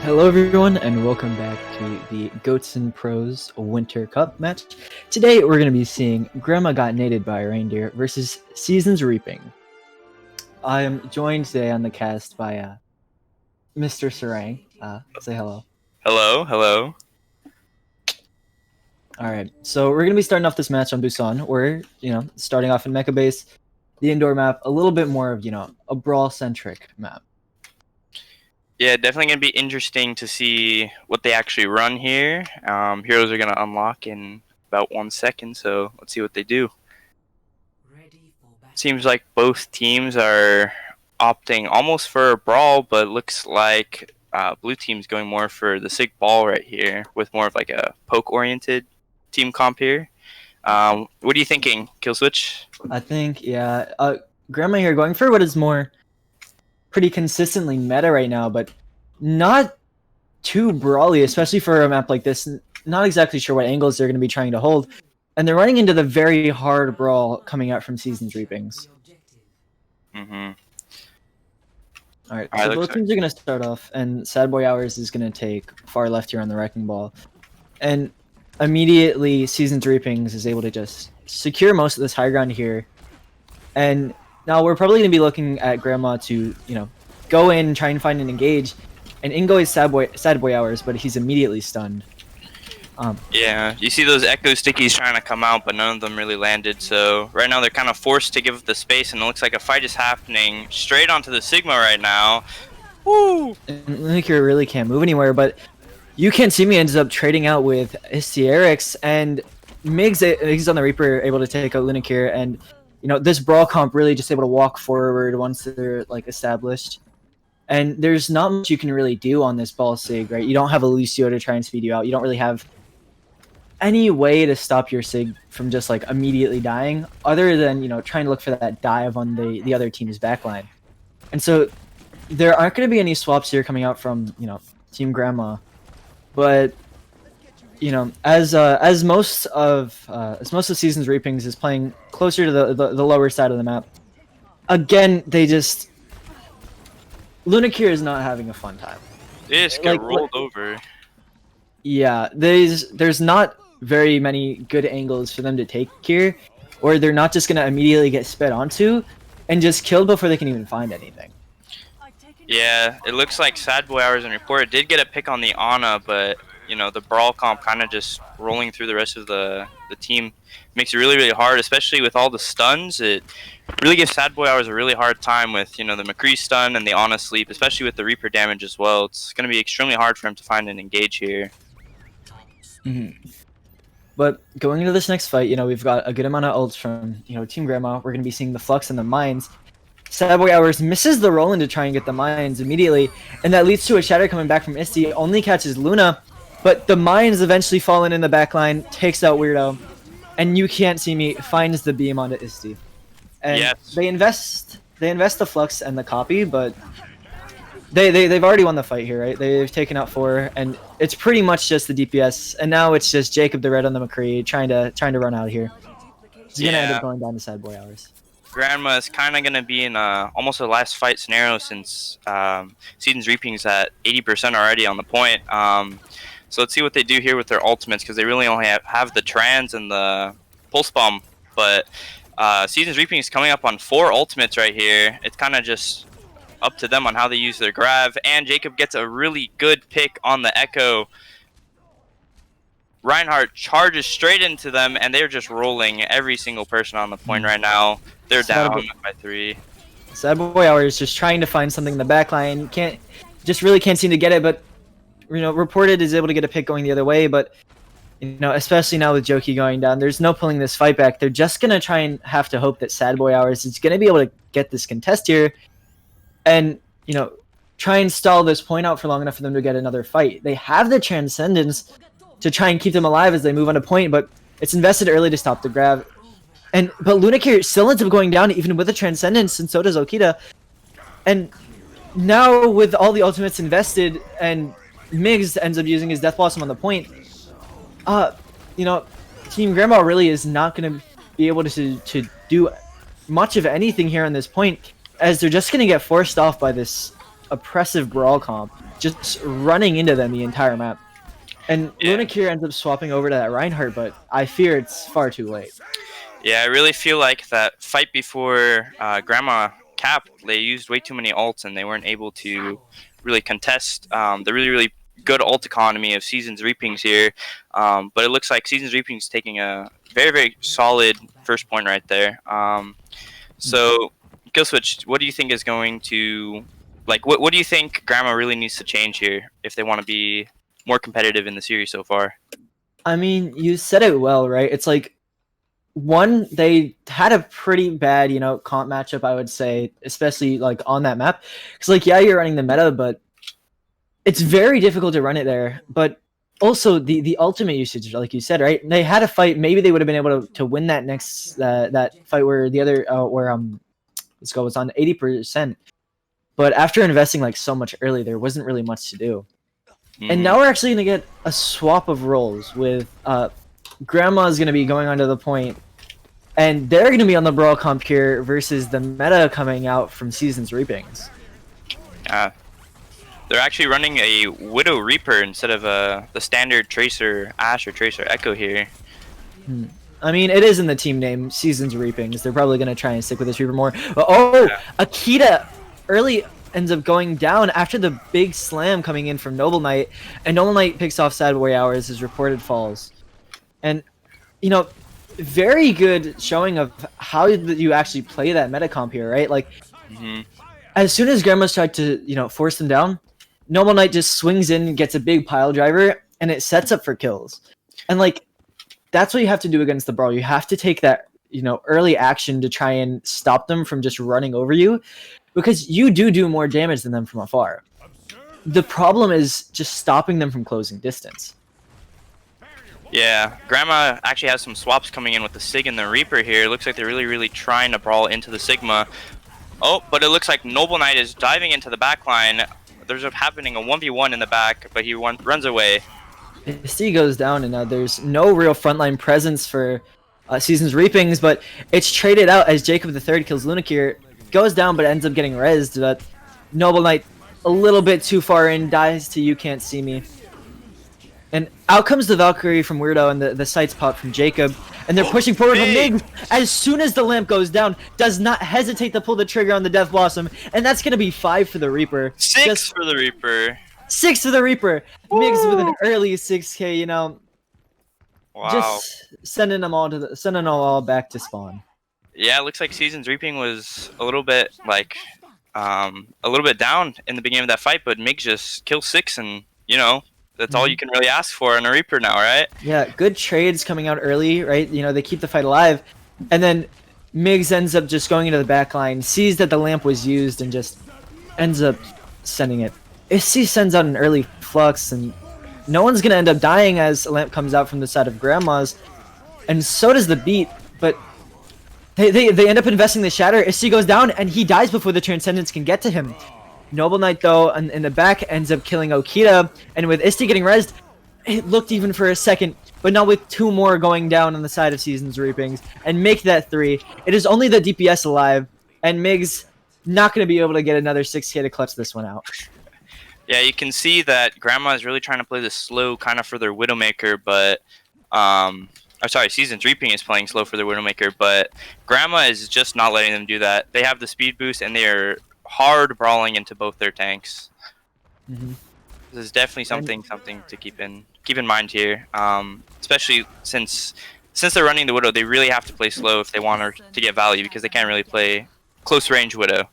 Hello everyone and welcome back to the Goats and Pros Winter Cup match. Today we're going to be seeing Grandma Got Naded by a Reindeer versus Seasons Reaping. I am joined today on the cast by Mr. Sarang. Say hello. Hello. Alright, so we're going to be starting off this match on Busan. We're, starting off in Mecha Base, the indoor map, a little bit more of, a brawl-centric map. Yeah, definitely going to be interesting to see what they actually run here. Heroes are going to unlock in about 1 second, so let's see what they do. Seems like both teams are opting almost for a brawl, but looks like blue team's going more for the Sig Ball right here, with more of like a poke-oriented team comp here. What are you thinking, Killswitch? I think, Grandma here going for what is more pretty consistently meta right now, but not too brawly, especially for a map like this. Not exactly sure what angles they're going to be trying to hold, and they're running into the very hard brawl coming out from Seasons Reapings. Alright, so both teams are going to start off, and Sad Boy Hours is going to take far left here on the Wrecking Ball. And immediately, Seasons Reapings is able to just secure most of this high ground here. And now we're probably going to be looking at Grandma to, go in and try and find an engage. And in goes Sad Boy Hours, but he's immediately stunned. Yeah, you see those Echo Stickies trying to come out, but none of them really landed. So right now they're kind of forced to give the space, and it looks like a fight is happening straight onto the Sigma right now. Woo! And Lunicure really can't move anywhere, but You Can't See Me ends up trading out with Istierix, and Migs on the Reaper able to take out Lunicure, and this brawl comp really just able to walk forward once they're established. And there's not much you can really do on this ball Sig, right? You don't have a Lucio to try and speed you out. You don't really have any way to stop your Sig from just immediately dying, other than trying to look for that dive on the other team's backline. And so there aren't going to be any swaps here coming out from Team Grandma, but as most of Seasons Reapings is playing closer to the lower side of the map, again Lunicure is not having a fun time. They just get rolled over. Yeah, there's not very many good angles for them to take here, or they're not just gonna immediately get sped onto and just killed before they can even find anything. Yeah, it looks like Sad Boy Hours and Report did get a pick on the Ana, but the brawl comp kind of just rolling through the rest of the team makes it really, really hard, especially with all the stuns. It really gives Sad Boy Hours a really hard time with, the McCree stun and the Ana sleep, especially with the Reaper damage as well. It's going to be extremely hard for him to find an engage here. But going into this next fight, we've got a good amount of ults from, Team Grandma. We're going to be seeing the Flux and the Mines. Sad Boy Hours misses the roll in to try and get the Mines immediately, and that leads to a Shatter coming back from Isti. Only catches Luna, but the Mines eventually falling in the backline, takes out Weirdo, and You Can't See Me finds the beam onto Isti. And yes. they invest the Flux and the copy, but they've already won the fight here, right? They've taken out 4, and it's pretty much just the DPS, and now it's just Jacob the Red on the McCree trying to run out of here. He's gonna end up going down to Sad Boy Hours. Grandma is kind of going to be in almost a last fight scenario, since Seasons Reaping's at 80% already on the point. So let's see what they do here with their ultimates, because they really only have the Trans and the Pulse Bomb. But Seasons Reaping is coming up on 4 ultimates right here. It's kind of just up to them on how they use their Grav. And Jacob gets a really good pick on the Echo. Reinhardt charges straight into them, and they're just rolling every single person on the point right now. They're down by 3. Sad Boy Hours just trying to find something in the backline. Really can't seem to get it, but Reported is able to get a pick going the other way, but especially now with Jokey going down, there's no pulling this fight back. They're just gonna try and have to hope that Sad Boy Hours is gonna be able to get this contest here, and try and stall this point out for long enough for them to get another fight. They have the Transcendence to try and keep them alive as they move on a point, but it's invested early to stop the grab. But Lunicure still ends up going down even with the Transcendence, and so does Okita. And now with all the ultimates invested, and Migs ends up using his Death Blossom on the point, Team Grandma really is not going to be able to do much of anything here on this point, as they're just going to get forced off by this oppressive brawl comp. just running into them the entire map. And Yeah. Lunakir ends up swapping over to that Reinhardt, but I fear it's far too late. Yeah, I really feel like that fight before Grandma Cap, they used way too many ults and they weren't able to really contest the really good ult economy of Seasons Reapings here. But it looks like Seasons Reapings taking a very solid first point right there. So, Killswitch, what do you think is going to, like, what do you think Grandma really needs to change here if they want to be more competitive in the series so far? I mean, you said it well, right? It's like, one, they had a pretty bad, comp matchup, I would say, especially like on that map. Because like, yeah, you're running the meta, but it's very difficult to run it there. But also the ultimate usage, like you said, right? They had a fight. Maybe they would have been able to win that next that fight where the other let's go, was on 80%. But after investing like so much early, there wasn't really much to do. And now we're actually gonna get a swap of roles with Grandma's gonna be going onto the point, and they're gonna be on the Brawl comp here versus the meta coming out from Seasons Reapings. They're actually running a Widow Reaper instead of the standard Tracer Ashe or Tracer Echo here. I mean, it is in the team name, Seasons Reapings. They're probably gonna try and stick with this Reaper more. But, Akita early ends up going down after the big slam coming in from Noble Knight, and Noble Knight picks off Sad Boy Hours as reported falls. And, very good showing of how you actually play that meta comp here, right? Like, as soon as Grandma's tried to, force them down, Noble Knight just swings in, gets a big pile driver, and it sets up for kills. And, like, that's what you have to do against the Brawl. You have to take that, early action to try and stop them from just running over you, because you do more damage than them from afar. The problem is just stopping them from closing distance. Yeah, Grandma actually has some swaps coming in with the Sig and the Reaper here. It looks like they're really trying to brawl into the Sigma. Oh, but it looks like Noble Knight is diving into the back line. There's happening a 1v1 in the back, but he runs away. C goes down, and there's no real frontline presence for Seasons Reapings, but it's traded out as Jacob III kills Lunakir, goes down but ends up getting rezzed, but Noble Knight a little bit too far in, dies to You Can't See Me. And out comes the Valkyrie from Weirdo and the sights pop from Jacob, and they're pushing forward. But Mig, as soon as the lamp goes down, does not hesitate to pull the trigger on the Death Blossom, and that's going to be 5 for the Reaper. 6 for the Reaper. 6 for the Reaper. Migs with an early 6k, Wow. Just sending them all back to spawn. Yeah, it looks like Seasons Reaping was a little bit like a little bit down in the beginning of that fight, but Mig just kills 6, and that's all you can really ask for in a Reaper now, right? Yeah, good trades coming out early, right? They keep the fight alive, and then Migs ends up just going into the back line, sees that the lamp was used, and just ends up sending it. Issy sends out an early flux, and no one's gonna end up dying as a lamp comes out from the side of Grandma's, and so does the beat, but they end up investing the shatter. Issy goes down, and he dies before the Transcendence can get to him. Noble Knight, though, in the back ends up killing Okita, and with Isti getting rezzed, it looked even for a second, but now with 2 more going down on the side of Seasons Reapings, and make that 3. It is only the DPS alive, and Migs not going to be able to get another 6k to clutch this one out. Yeah, you can see that Grandma is really trying to play this slow kind of for their Widowmaker, but Seasons Reaping is playing slow for their Widowmaker, but Grandma is just not letting them do that. They have the speed boost, and they are hard brawling into both their tanks. This is definitely something to keep in mind here, especially since they're running the Widow. They really have to play slow if they want her to get value, because they can't really play close range Widow.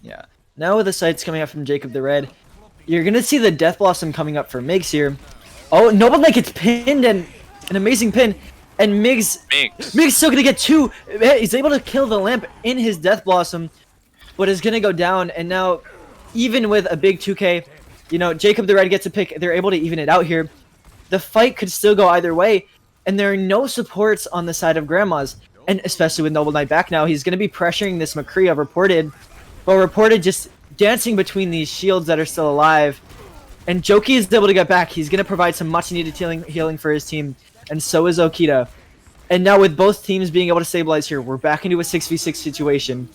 Yeah. Now with the sights coming up from Jacob the Red, you're gonna see the Death Blossom coming up for Migs here. Oh, Noble Knight gets pinned, and an amazing pin, and Migs still gonna get 2. He's able to kill the lamp in his Death Blossom, but is gonna go down. And now, even with a big 2k, Jacob the Red gets a pick. They're able to even it out here. The fight could still go either way, and there are no supports on the side of Grandma's, and especially with Noble Knight back now, he's gonna be pressuring this McCree of Reported, but Reported just dancing between these shields that are still alive, and Joki is able to get back. He's gonna provide some much needed healing for his team, and so is Okita. And now with both teams being able to stabilize here, we're back into a 6v6 situation.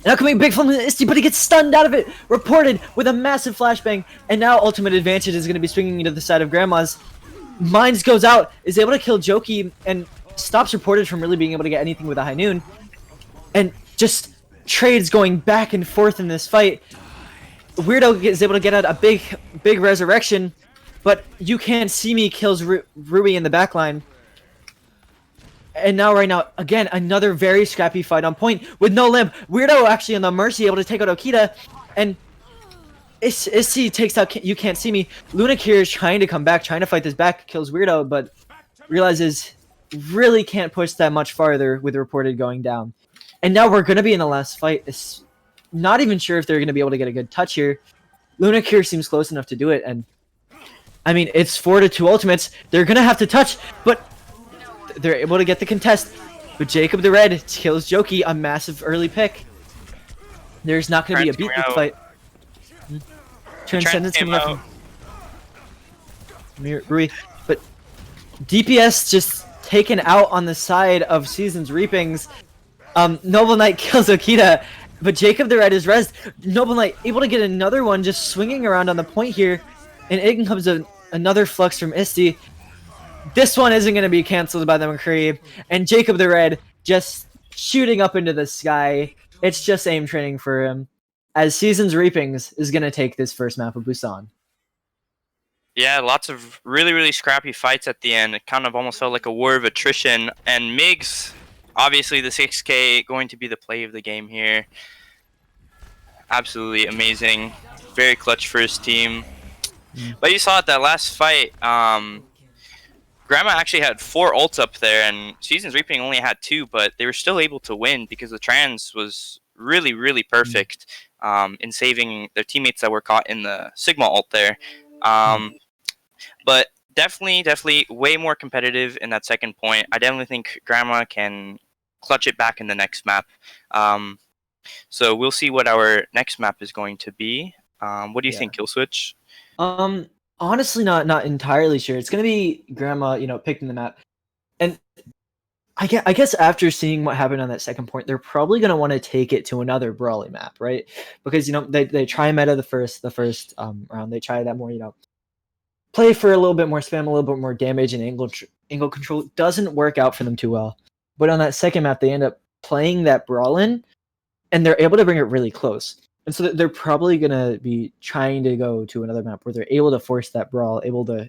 Now coming big from Isty, but he gets stunned out of it. Reported with a massive flashbang, and now Ultimate Advantage is going to be swinging into the side of Grandma's. Mines goes out, is able to kill Joki, and stops Reported from really being able to get anything with a High Noon. And just trades going back and forth in this fight. Weirdo is able to get out a big resurrection, but You Can't See Me kills Rui in the backline. And now, right now, again, another very scrappy fight on point with no limp. Weirdo actually on the Mercy able to take out Okita, and Issy takes out You Can't See Me. Lunakir is trying to come back, trying to fight this back, kills Weirdo, but realizes really can't push that much farther with Reported going down. And now we're going to be in the last fight. It's not even sure if they're going to be able to get a good touch here. Lunakir seems close enough to do it, and I mean, it's 4-2 ultimates. They're going to have to touch, but they're able to get the contest. But Jacob the Red kills Joki, a massive early pick. There's not going to be a beat this fight. Transcendence coming up from Rui. But DPS just taken out on the side of Season's Reapings. Noble Knight kills Okita, but Jacob the Red is rezzed. Noble Knight able to get another one, just swinging around on the point here. And in comes another flux from Isty. This one isn't going to be cancelled by the McCree. And Jacob the Red just shooting up into the sky. It's just aim training for him, as Season's Reapings is going to take this first map of Busan. Yeah, lots of really scrappy fights at the end. It kind of almost felt like a war of attrition. And Migs, obviously the 6K, going to be the play of the game here. Absolutely amazing. Very clutch for his team. But you saw at that last fight, Grandma actually had 4 ults up there, and Season's Reaping only had 2, but they were still able to win because the trans was really perfect in saving their teammates that were caught in the Sigma ult there. But definitely way more competitive in that second point. I definitely think Grandma can clutch it back in the next map. So we'll see what our next map is going to be. What do you think, Killswitch? Honestly, not entirely sure. It's gonna be Grandma, picking the map, and I guess after seeing what happened on that second point, they're probably gonna want to take it to another brawly map, right? Because they try meta the first round. They try that more, play for a little bit more spam, a little bit more damage, and angle control doesn't work out for them too well. But on that second map, they end up playing that Brawlin, and they're able to bring it really close. And so they're probably going to be trying to go to another map where they're able to force that brawl, able to,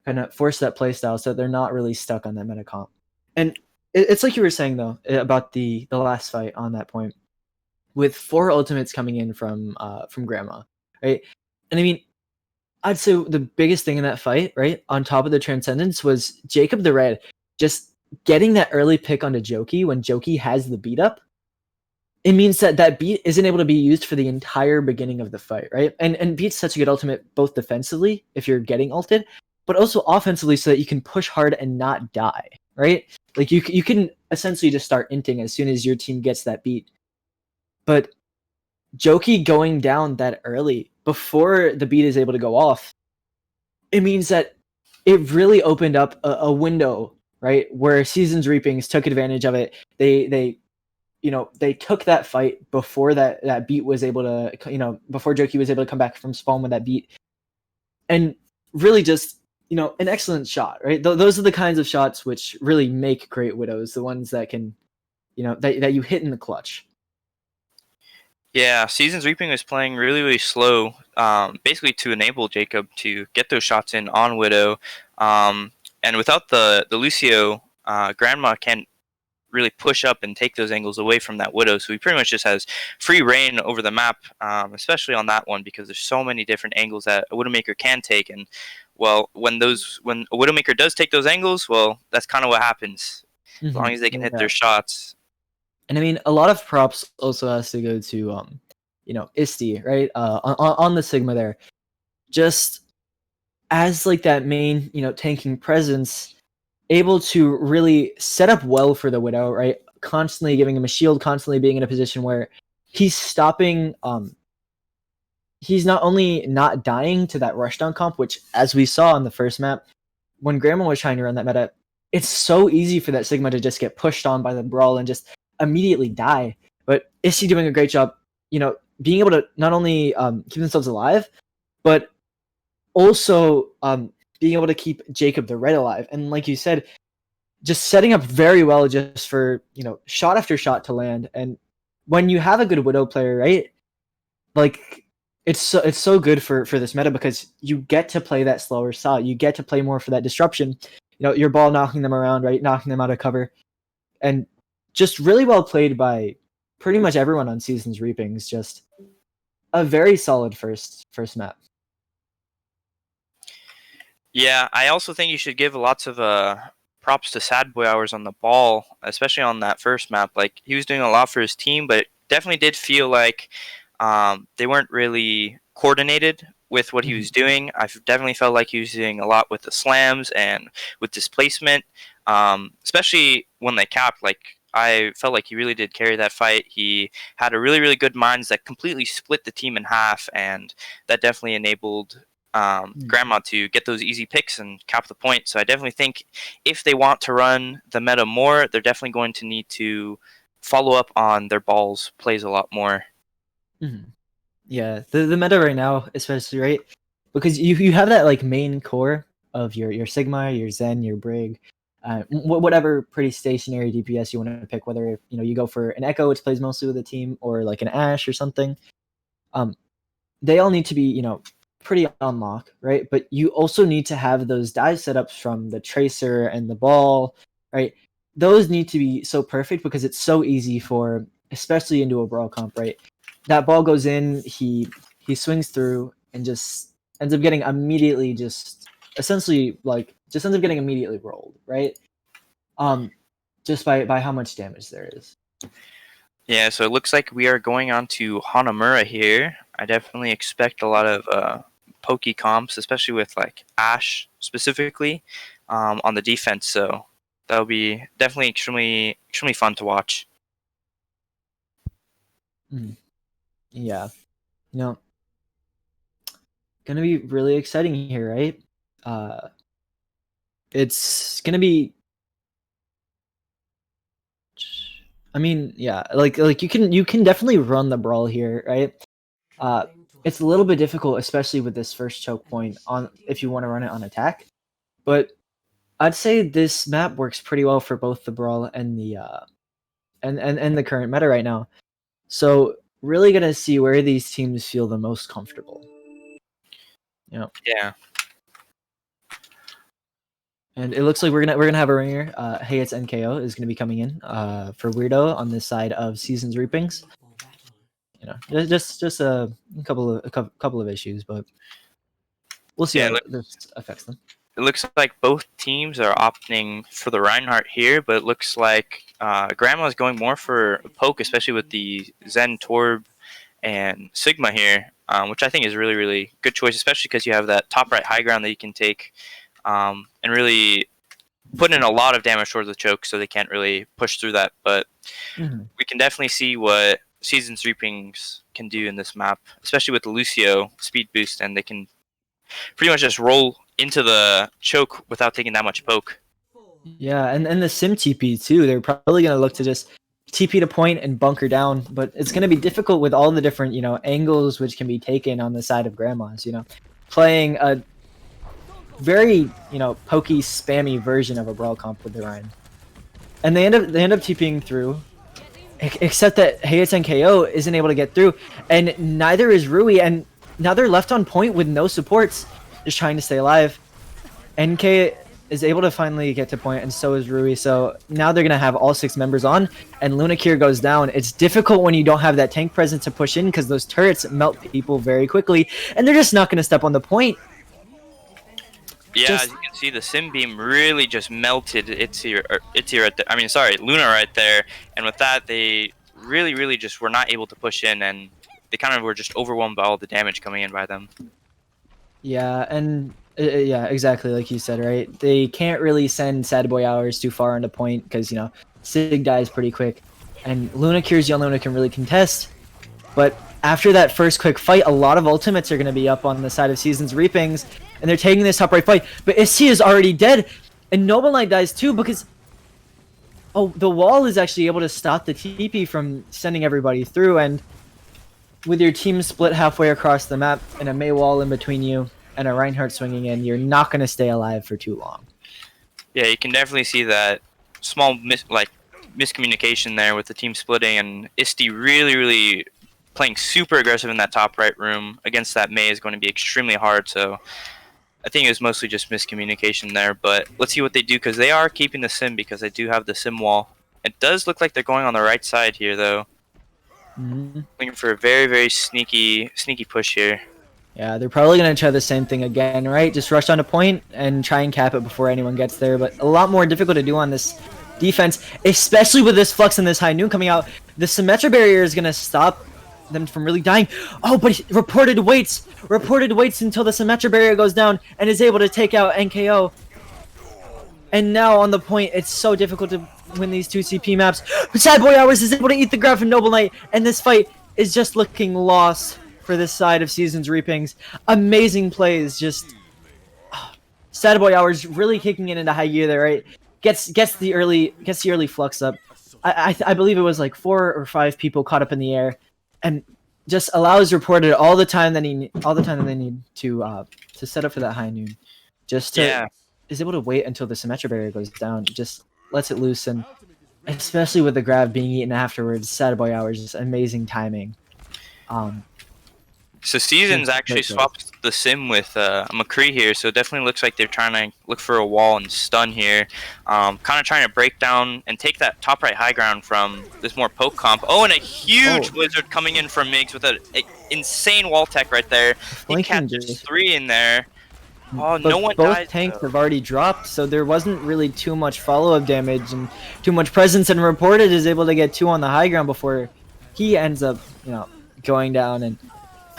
kind of force that playstyle so that they're not really stuck on that meta comp. And it's like you were saying, though, about the last fight on that point, with 4 ultimates coming in from Grandma, right? And I mean, I'd say the biggest thing in that fight, right, on top of the Transcendence, was Jacob the Red just getting that early pick onto Joki when Joki has the beat up. It means that beat isn't able to be used for the entire beginning of the fight, right? And beat's such a good ultimate both defensively, if you're getting ulted, but also offensively so that you can push hard and not die, right? Like, you can essentially just start inting as soon as your team gets that beat. But Joki going down that early, before the beat is able to go off, it means that it really opened up a window, right, where Season's Reapings took advantage of it. They took that fight before that beat was able to, before Joki was able to come back from spawn with that beat. And really just, an excellent shot, right? Those are the kinds of shots which really make great Widows, the ones that can, that you hit in the clutch. Yeah, Season's Reaping was playing really slow, basically to enable Jacob to get those shots in on Widow. And without the Lucio, Grandma can't really push up and take those angles away from that Widow, so he pretty much just has free reign over the map, especially on that one, because there's so many different angles that a Widowmaker can take. And well, when a Widowmaker does take those angles, well, that's kind of what happens, as long as they can hit their shots. And I mean, a lot of props also has to go to Isty, right, on the Sigma there, just as like that main tanking presence, able to really set up well for the Widow, right? Constantly giving him a shield, constantly being in a position where he's stopping. He's not only not dying to that rushdown comp, which, as we saw on the first map, when Grandma was trying to run that meta, it's so easy for that Sigma to just get pushed on by the Brawl and just immediately die. but is he doing a great job, being able to not only keep themselves alive, but also being able to keep Jacob the Red alive. And like you said, just setting up very well just for, shot after shot to land. And when you have a good Widow player, right, like it's so good for this meta because you get to play that slower style. You get to play more for that disruption. Your ball knocking them around, right, knocking them out of cover. And just really well played by pretty much everyone on Seasons Reapings. Just a very solid first map. Yeah, I also think you should give lots of props to Sad Boy Hours on the ball, especially on that first map. Like, he was doing a lot for his team, but it definitely did feel like they weren't really coordinated with what he was doing. I definitely felt like he was doing a lot with the slams and with displacement, especially when they capped. Like, I felt like he really did carry that fight. He had a really, really good mines that completely split the team in half, and that definitely enabled Grandma to get those easy picks and cap the point. So I definitely think if they want to run the meta more, they're definitely going to need to follow up on their balls plays a lot more. Yeah, the meta right now, especially, right, because you have that like main core of your Sigma, your Zen, your Brig, whatever pretty stationary DPS you want to pick, whether you go for an Echo, which plays mostly with the team, or like an Ashe or something. They all need to be pretty on lock, right? But you also need to have those dive setups from the Tracer and the ball, right? Those need to be so perfect because it's so easy for, especially into a brawl comp, right? That ball goes in, he swings through and just ends up getting immediately essentially ends up getting immediately rolled, right? Just by how much damage there is. Yeah, so it looks like we are going on to Hanamura here. I definitely expect a lot of pokey comps, especially with like Ashe specifically on the defense. So that'll be definitely extremely fun to watch. Yeah, gonna be really exciting here, right? It's gonna be. I mean, yeah, like you can definitely run the brawl here, right? It's a little bit difficult, especially with this first choke point on if you want to run it on attack. But I'd say this map works pretty well for both the brawl and the and the current meta right now. So really gonna see where these teams feel the most comfortable. Yeah. And it looks like we're gonna have a ringer. Hey, it's NKO is gonna be coming in for Weirdo on this side of Seasons Reapings. Just a couple of issues, but we'll see how this affects them. It looks like both teams are opting for the Reinhardt here, but it looks like Grandma is going more for a poke, especially with the Zen, Torb, and Sigma here, which I think is a really, really good choice, especially because you have that top right high ground that you can take and really put in a lot of damage towards the choke, so they can't really push through that. But we can definitely see what Seasons Reapings can do in this map, especially with the Lucio speed boost, and they can pretty much just roll into the choke without taking that much poke. Yeah, and the sim TP too. They're probably gonna look to just TP to point and bunker down, but it's gonna be difficult with all the different angles which can be taken on the side of Grandmas. Playing a very pokey spammy version of a brawl comp with the Ryan, and they end up TPing through. Except that Hey It's NKO isn't able to get through, and neither is Rui, and now they're left on point with no supports, just trying to stay alive. NK is able to finally get to point, and so is Rui, so now they're going to have all 6 members on, and Lunakir goes down. It's difficult when you don't have that tank presence to push in, because those turrets melt people very quickly, and they're just not going to step on the point. Yeah, as you can see, the Sim Beam really just melted Luna right there, and with that, they really just were not able to push in, and they kind of were just overwhelmed by all the damage coming in by them. Yeah, and yeah, exactly like you said, right? They can't really send Sad Boy Hours too far into point, because, Sig dies pretty quick, and Lunakir's young Luna can really contest, but after that first quick fight, a lot of ultimates are going to be up on the side of Seasons Reapings, and they're taking this top right fight, but Issy is already dead, and Noble Knight dies too, because Oh, the wall is actually able to stop the TP from sending everybody through, and with your team split halfway across the map and a Mei wall in between you and a Reinhardt swinging in, you're not going to stay alive for too long. Yeah, you can definitely see that small miscommunication there with the team splitting, and Isti really playing super aggressive in that top right room against that Mei is going to be extremely hard. So I think it was mostly just miscommunication there. But let's see what they do, because they are keeping the sim, because they do have the sim wall. It does look like they're going on the right side here, though. Looking for a very sneaky push here. Yeah, they're probably going to try the same thing again, right? Just rush on a point and try and cap it before anyone gets there, but a lot more difficult to do on this defense, especially with this Flux and this High Noon coming out. The Symmetra barrier is going to stop them from really dying. Oh, but reported waits until the Symmetra barrier goes down and is able to take out NKO. And now on the point, it's so difficult to win these 2 CP maps. But Sad Boy Hours is able to eat the grab from Noble Knight, and this fight is just looking lost for this side of Seasons Reapings. Amazing plays, just Sad Boy Hours really kicking it into high gear there, right? Gets the early Flux up. I believe it was like 4 or 5 people caught up in the air, and just allows Reported all the time that they need to set up for that High Noon. Just to is able to wait until the Symmetra barrier goes down. Just lets it loose, and especially with the grab being eaten afterwards, Sad Boy Hours, just amazing timing. So Seasons actually swapped the sim with McCree here, so it definitely looks like they're trying to look for a wall and stun here. Kind of trying to break down and take that top right high ground from this more poke comp. Oh, and a huge wizard coming in from Migs with an insane wall tech right there. He catches 3 in there. Oh, but no one died. Both tanks have already dropped, so there wasn't really too much follow-up damage and too much presence, and Reported is able to get 2 on the high ground before he ends up, going down. And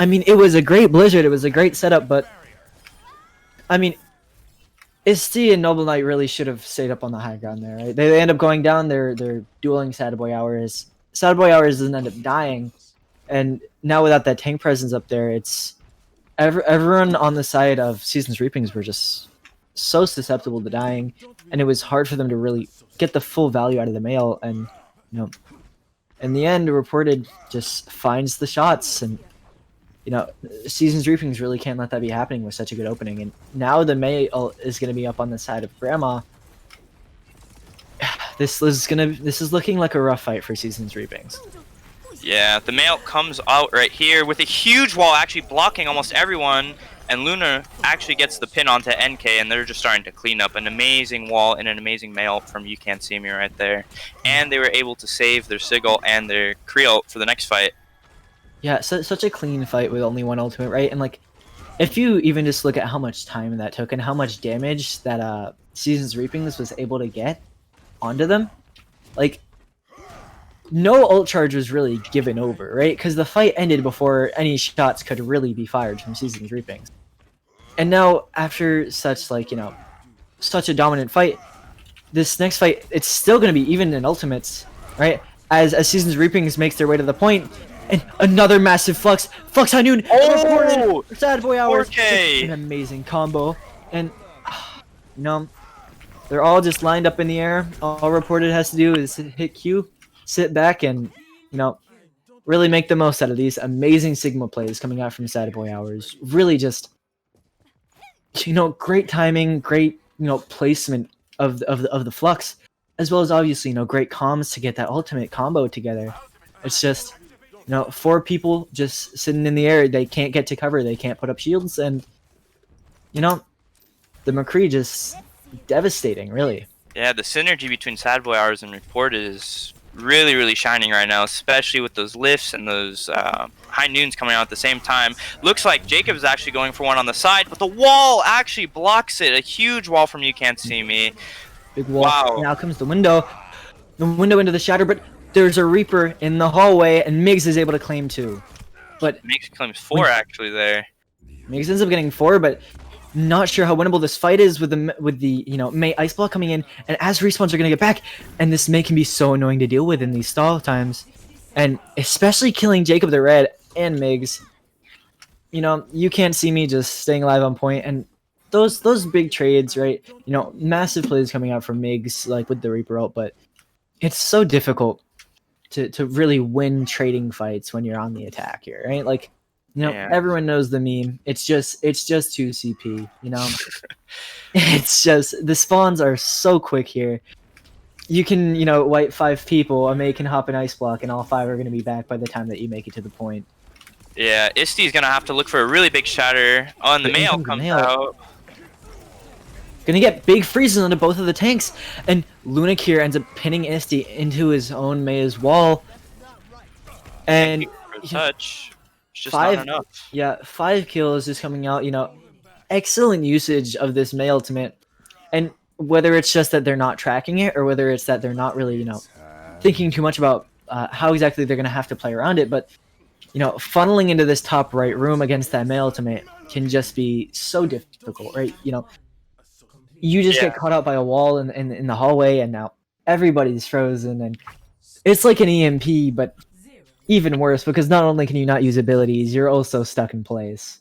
I mean, it was a great Blizzard, it was a great setup, but I mean, Isti and Noble Knight really should have stayed up on the high ground there, right? They end up going down, they're dueling Sad Boy Hours. Sad Boy Hours doesn't end up dying, and now without that tank presence up there, it's everyone on the side of Seasons Reapings were just so susceptible to dying, and it was hard for them to really get the full value out of the mail. And in the end, Reported just finds the shots, and Seasons Reapings really can't let that be happening with such a good opening. And now the Mei is going to be up on the side of Grandma. This is looking like a rough fight for Seasons Reapings. Yeah, the Mei comes out right here with a huge wall actually blocking almost everyone, and Luna actually gets the pin onto NK, and they're just starting to clean up an amazing wall and an amazing Mei from You Can't See Me right there. And they were able to save their Sigil and their Creo for the next fight. Yeah, such a clean fight with only 1 ultimate, right? And like, if you even just look at how much time that took and how much damage that Seasons Reapings was able to get onto them, like, no ult charge was really given over, right? Because the fight ended before any shots could really be fired from Seasons Reapings. And now, after such such a dominant fight, this next fight, it's still going to be even in ultimates, right? As Seasons Reapings makes their way to the point, and another massive Flux High Noon, Sad Boy Hours, 4K. an amazing combo, and they're all just lined up in the air. All Reported has to do is hit Q, sit back, and really make the most out of these amazing Sigma plays coming out from Sad Boy Hours. Really just great timing, great placement of the Flux, as well as obviously great comms to get that ultimate combo together. It's just 4 people just sitting in the air. They can't get to cover, they can't put up shields, and the McCree just devastating, really. Yeah, the synergy between Sad Boy Hours and Reported is really shining right now, especially with those lifts and those high noons coming out at the same time. Looks like Jacob is actually going for one on the side, but the wall actually blocks it. A huge wall from You Can't See Me. Big wall. Wow. Now comes the window into the shatter, but there's a Reaper in the hallway, and Migs is able to claim 2. But Migs claims 4 actually there. Migs ends up getting 4, but not sure how winnable this fight is with the Mei Ice Block coming in, and as respawns are gonna get back, and this Mei can be so annoying to deal with in these stall times, and especially killing Jacob the Red and Migs. You Can't See Me just staying alive on point, and those big trades, right? Massive plays coming out from Migs, like with the Reaper ult, but it's so difficult to really win trading fights when you're on the attack here, right? Like, Yeah. everyone knows the meme. It's just 2 CP, It's just the spawns are so quick here. You can, wipe 5 people, a May can hop an ice block, and all 5 are going to be back by the time that you make it to the point. Yeah, Isty's gonna have to look for a really big shatter. Oh, and the mail comes out. Gonna get big freezes onto both of the tanks, and Lunac here ends up pinning Isty into his own Maya's wall. And touch. It's just 5, not enough. Yeah, 5 kills is coming out. Excellent usage of this May ultimate, and whether it's just that they're not tracking it, or whether it's that they're not really, thinking too much about how exactly they're gonna have to play around it, but funneling into this top right room against that May ultimate can just be so difficult, right? You just get caught out by a wall in the hallway, and now everybody's frozen, and it's like an EMP, but even worse, because not only can you not use abilities, you're also stuck in place.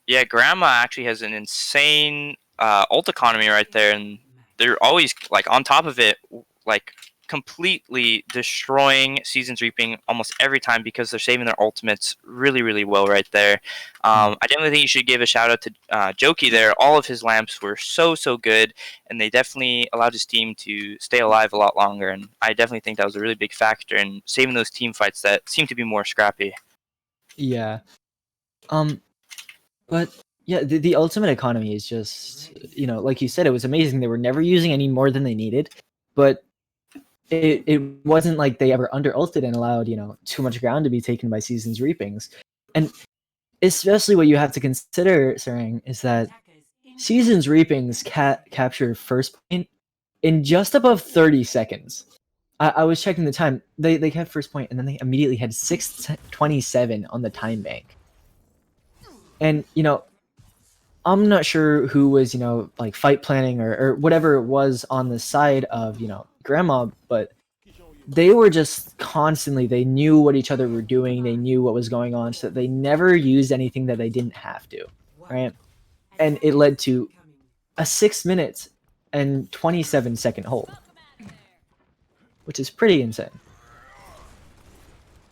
Yeah, Grandma actually has an insane ult economy right there, and they're always like on top of it, like completely destroying Seasons Reaping almost every time because they're saving their ultimates really, really well right there. I definitely think you should give a shout out to Jokey there. All of his lamps were so good, and they definitely allowed his team to stay alive a lot longer, and I definitely think that was a really big factor in saving those team fights that seem to be more scrappy. Yeah. But yeah, the ultimate economy is just, like you said, it was amazing. They were never using any more than they needed, but it wasn't like they ever under ulted and allowed, too much ground to be taken by Seasons Reapings. And especially what you have to consider, Sarang, is that Seasons Reapings captured first point in just above 30 seconds. I was checking the time. They kept first point, and then they immediately had 6:27 on the time bank. And, I'm not sure who was, like fight planning or whatever it was on the side of, Grandma, but they were just constantly, they knew what each other were doing. They knew what was going on, so they never used anything that they didn't have to, right? And it led to a 6 minutes and 27-second hold, which is pretty insane.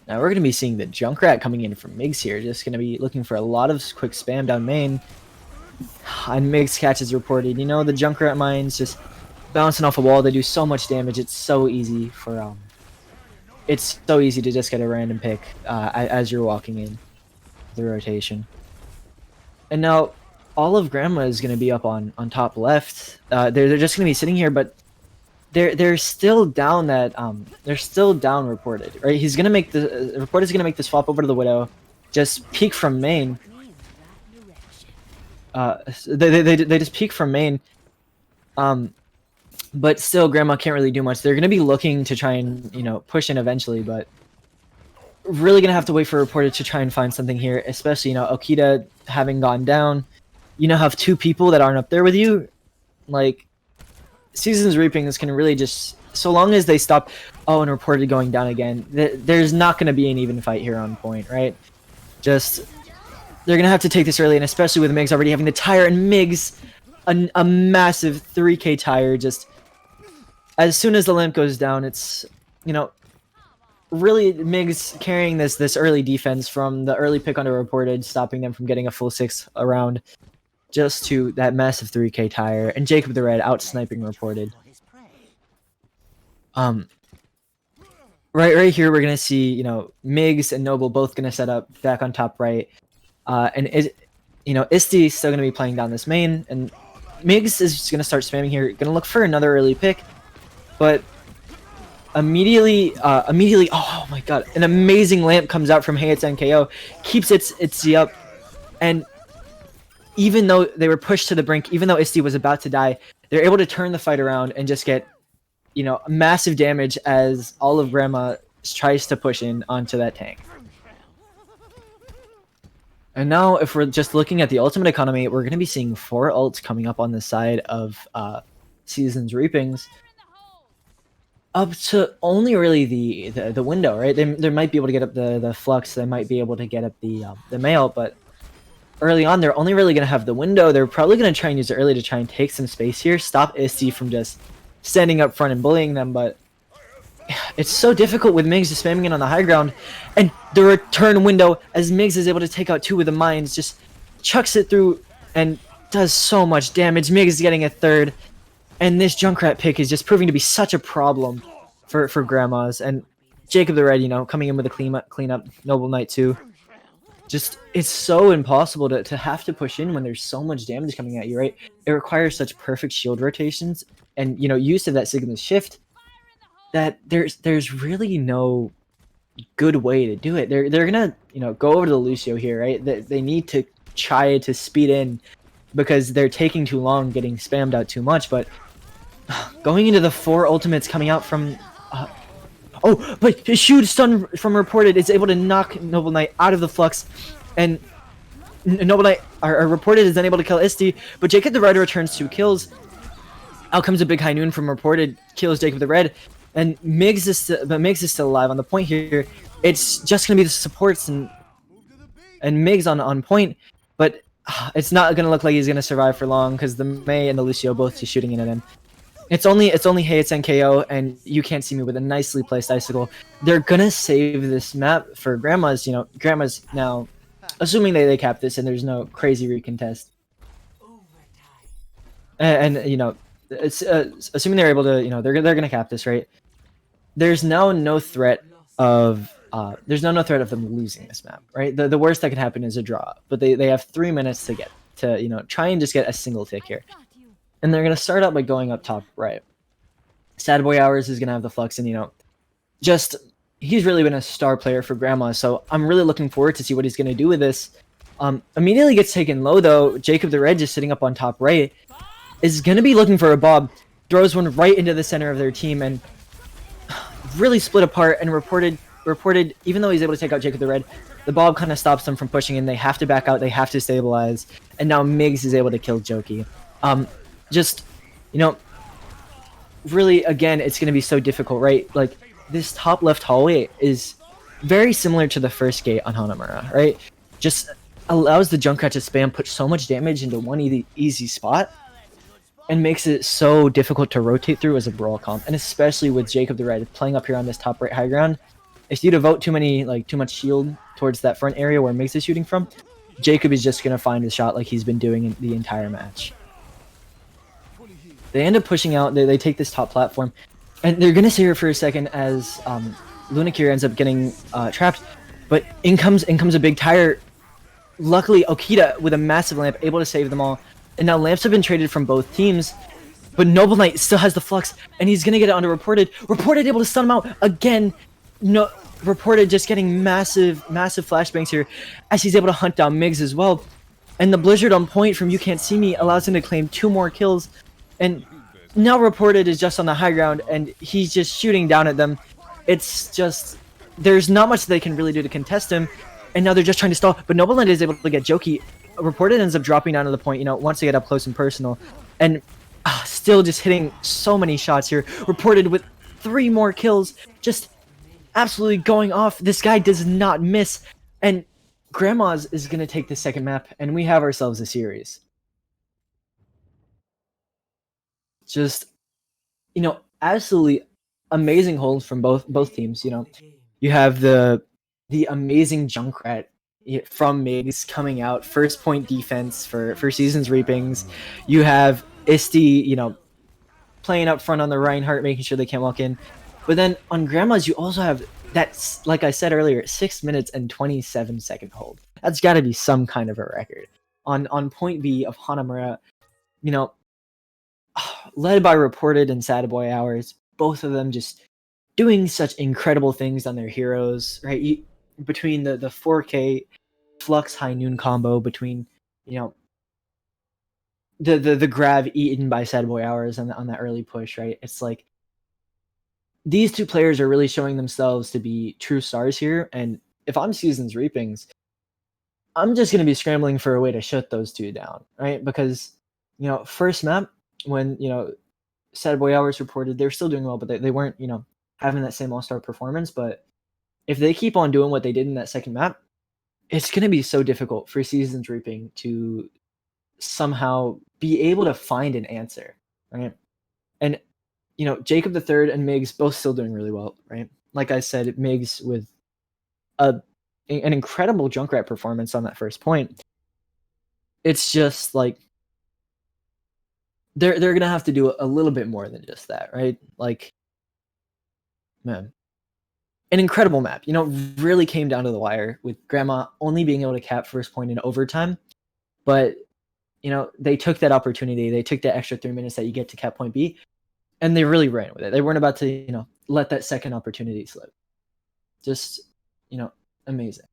Now we're going to be seeing the Junkrat coming in from Migs here, just going to be looking for a lot of quick spam down main. And Migs catches reported. The Junkrat mines just bouncing off a wall. They do so much damage. It's so easy for it's so easy to just get a random pick as you're walking in the rotation. And now all of Grandma is going to be up on top left. They're just going to be sitting here, but they're still down that they're still down reported, right? He's gonna make the report is gonna make the swap over to the Widow, just peek from main. They just peek from main, but still Grandma can't really do much. They're gonna be looking to try and push in eventually, but really gonna have to wait for reported to try and find something here, especially Okita having gone down. Have 2 people that aren't up there with you, like. Seasons Reapings can really just, so long as they stop, and reported going down again, there's not going to be an even fight here on point, right? Just, they're going to have to take this early, and especially with Migs already having the tire, and Migs, a massive 3k tire, just, as soon as the lamp goes down, it's, really Migs carrying this early defense from the early pick onto reported, stopping them from getting a full 6 around. Just to that massive 3k tire, and Jacob the Red out sniping reported. Right here we're gonna see Migs and Noble both gonna set up back on top right, and Isty still gonna be playing down this main, and Migs is just gonna start spamming here, gonna look for another early pick, but immediately, oh my god, an amazing lamp comes out from Hey It's NKO, keeps its up, and even though they were pushed to the brink, even though Isty was about to die, they're able to turn the fight around and just get, massive damage as all of Grandma tries to push in onto that tank. And now, if we're just looking at the ultimate economy, we're going to be seeing 4 ults coming up on the side of Seasons Reapings. Up to only really the window, right? They might be able to get up the Flux, they might be able to get up the Mail, but early on, they're only really going to have the window. They're probably going to try and use it early to try and take some space here, stop Isty from just standing up front and bullying them, but it's so difficult with Migs just spamming it on the high ground, and the return window as Migs is able to take out 2 with the mines, just chucks it through and does so much damage. Migs is getting a third, and this Junkrat pick is just proving to be such a problem for Grandmas. And Jacob the Red, coming in with a cleanup, Noble Knight too. Just, it's so impossible to have to push in when there's so much damage coming at you, right? It requires such perfect shield rotations and, use of that Sigma shift that there's really no good way to do it. They're gonna, go over to the Lucio here, right? They need to try to speed in because they're taking too long, getting spammed out too much, but going into the 4 ultimates coming out from... oh, but his shoot stun from Reported is able to knock Noble Knight out of the flux, and Noble Knight, our Reported, is unable to kill Isti, but Jacob the Red returns 2 kills. Out comes a big high noon from Reported, kills Jacob the Red, and Migs is still alive on the point here. It's just gonna be the supports and Migs on point, but it's not gonna look like he's gonna survive for long because the Mei and the Lucio both just shooting in at him. It's only Hey, it's NKO, and you can't see me with a nicely placed icicle. They're gonna save this map for Grandma's. Grandma's now, assuming they cap this and there's no crazy recontest, and it's assuming they're able to, they're gonna cap this, right? There's now no threat of them losing this map, right? The worst that could happen is a draw, but they have 3 minutes to get to try and just get a single tick here. And they're going to start out by going up top right. Sad Boy Hours is going to have the flux, and, he's really been a star player for Grandma, so I'm really looking forward to see what he's going to do with this. Immediately gets taken low, though. Jacob the Red, just sitting up on top right, is going to be looking for a Bob. Throws one right into the center of their team, and really split apart, and reported, even though he's able to take out Jacob the Red, the Bob kind of stops them from pushing in. They have to back out, they have to stabilize, and now Migs is able to kill Jokey. Just, really, again, it's going to be so difficult, right? Like, this top left hallway is very similar to the first gate on Hanamura, right? Just allows the Junkrat to spam, put so much damage into one easy spot, and makes it so difficult to rotate through as a brawl comp, and especially with Jacob the Red playing up here on this top right high ground. If you devote too much shield towards that front area where Migs is shooting from, Jacob is just going to find the shot like he's been doing in the entire match. They end up pushing out, they take this top platform, and they're going to stay here for a second as Lunakier ends up getting trapped, but in comes a big tire. Luckily, Okita with a massive lamp able to save them all, and now lamps have been traded from both teams, but Noble Knight still has the flux, and he's going to get it onto Reported. Reported able to stun him out again. No, Reported just getting massive flashbangs here as he's able to hunt down Migs as well, and the Blizzard on point from You Can't See Me allows him to claim 2 more kills. And now Reported is just on the high ground, and he's just shooting down at them. It's just, there's not much they can really do to contest him, and now they're just trying to stall. But Noble Knight is able to get Jokey. Reported ends up dropping down to the point, once they get up close and personal. And still just hitting so many shots here. Reported with 3 more kills, just absolutely going off. This guy does not miss. And Grandma's is going to take the second map, and we have ourselves a series. Just, absolutely amazing holds from both teams. You have the amazing Junkrat from Migs coming out, first point defense for Seasons Reapings. You have Isti, playing up front on the Reinhardt, making sure they can't walk in. But then on Grandma's, you also have that, like I said earlier, 6 minutes and 27-second hold. That's got to be some kind of a record. On point B of Hanamura, led by Reported and Sad Boy Hours, both of them just doing such incredible things on their heroes, right? Between the 4K Flux High Noon combo, between, the grab eaten by Sad Boy Hours on that early push, right? It's like, these 2 players are really showing themselves to be true stars here, and if I'm Seasons Reapings, I'm just going to be scrambling for a way to shut those 2 down, right? Because, first map, when, Sad Boy Hours Reported, they're still doing well, but they weren't, having that same all-star performance. But if they keep on doing what they did in that second map, it's going to be so difficult for Seasons Reaping to somehow be able to find an answer, right? And Jacob the third and Migs both still doing really well, right? Like I said, Migs with an incredible Junkrat performance on that first point. It's just like they're gonna have to do a little bit more than just that, right? Like, man, an incredible map. Really came down to the wire with Grandma only being able to cap first point in overtime, but they took that opportunity. They took that extra 3 minutes that you get to cap point B, and they really ran with it. They weren't about to let that second opportunity slip. Just amazing.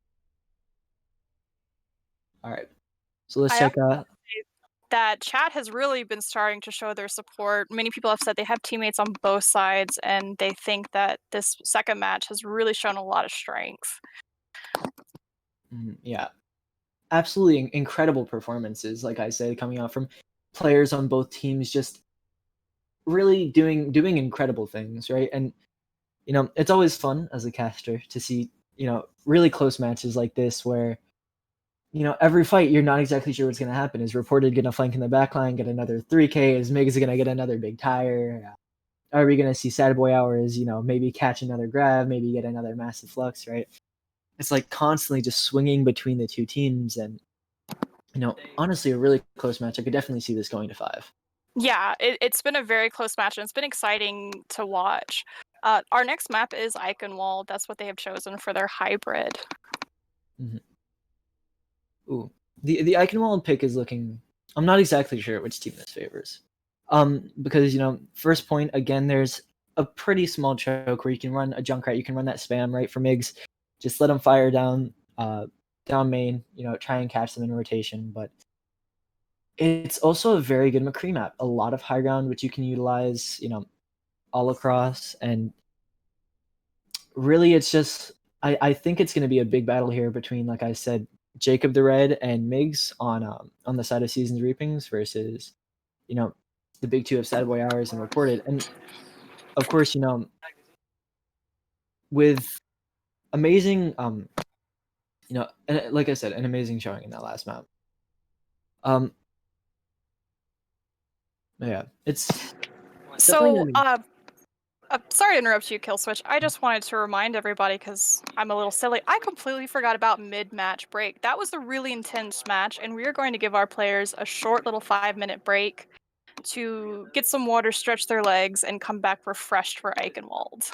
All right, so let's I check that chat has really been starting to show their support. Many people have said they have teammates on both sides, and they think that this second match has really shown a lot of strength. Yeah, absolutely incredible performances. Like I said, coming out from players on both teams, just really doing incredible things, right? And it's always fun as a caster to see really close matches like this where every fight you're not exactly sure what's going to happen. Is Reported going to flank in the backline, get another 3K? Is Migs going to get another big tire? Are we going to see Sad Boy Hours, maybe catch another grab, maybe get another massive flux, right? It's like constantly just swinging between the two teams, and honestly, a really close match. I could definitely see this going to 5. Yeah, it's been a very close match, and it's been exciting to watch. Our next map is Eichenwald. That's what they have chosen for their hybrid. Ooh, the Eichenwald pick is looking. I'm not exactly sure which team this favors. Because first point again, there's a pretty small choke where you can run a Junkrat, you can run that spam right for Migs, just let them fire down main, try and catch them in rotation. But it's also a very good McCree map, a lot of high ground which you can utilize, all across, and really it's just I think it's going to be a big battle here between, like I said, Jacob the Red and Migs on the side of Seasons Reapings versus the big two of Sad Boy Hours and Reported. And of course, with amazing and like I said, an amazing showing in that last map. Yeah, it's So, definitely sorry to interrupt you, Killswitch. I just wanted to remind everybody, because I'm a little silly, I completely forgot about mid-match break. That was a really intense match, and we are going to give our players a short little 5-minute break to get some water, stretch their legs, and come back refreshed for Eichenwald.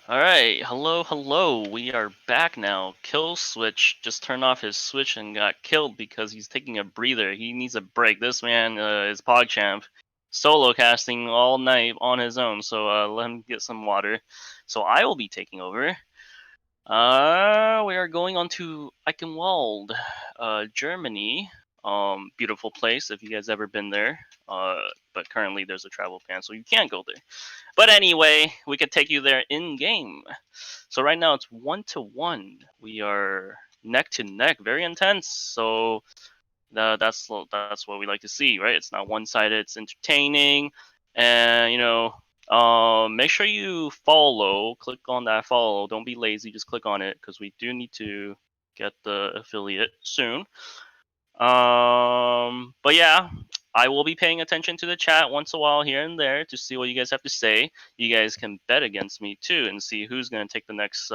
Alright, hello. We are back now. Kill Switch just turned off his Switch and got killed because he's taking a breather. He needs a break. This man is PogChamp. Solo casting all night on his own, so let him get some water. So I will be taking over. We are going on to Eichenwald, Germany. Beautiful place if you guys ever been there. But currently there's a travel ban, so you can't go there. But anyway, we could take you there in game. So right now it's 1-1. We are neck to neck, very intense. So that's what we like to see, right? It's not one-sided. It's entertaining, and make sure you follow. Click on that follow. Don't be lazy. Just click on it because we do need to get the affiliate soon. But yeah, I will be paying attention to the chat once in a while here and there to see what you guys have to say. You guys can bet against me too and see who's gonna take the next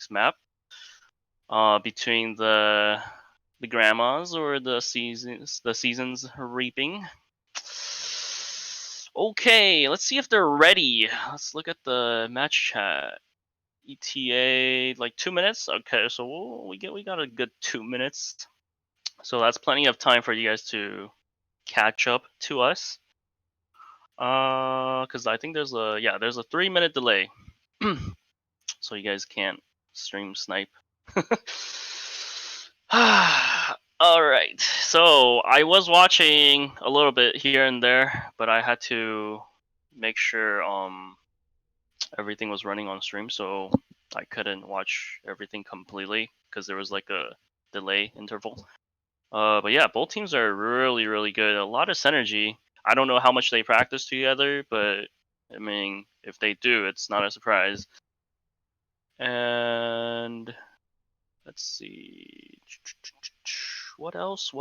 map. Between the grandmas or the seasons reaping. Okay, let's see if they're ready. Let's look at the match chat. ETA like 2 minutes. Okay, so we got a good 2 minutes. So that's plenty of time for you guys to catch up to us. Because I think there's a 3-minute delay, so you guys can't stream snipe. All right. So I was watching a little bit here and there, but I had to make sure everything was running on stream, so I couldn't watch everything completely because there was like a delay interval. But yeah, both teams are really, really good. A lot of synergy. I don't know how much they practice together, but I mean, if they do, it's not a surprise. And let's see. What else?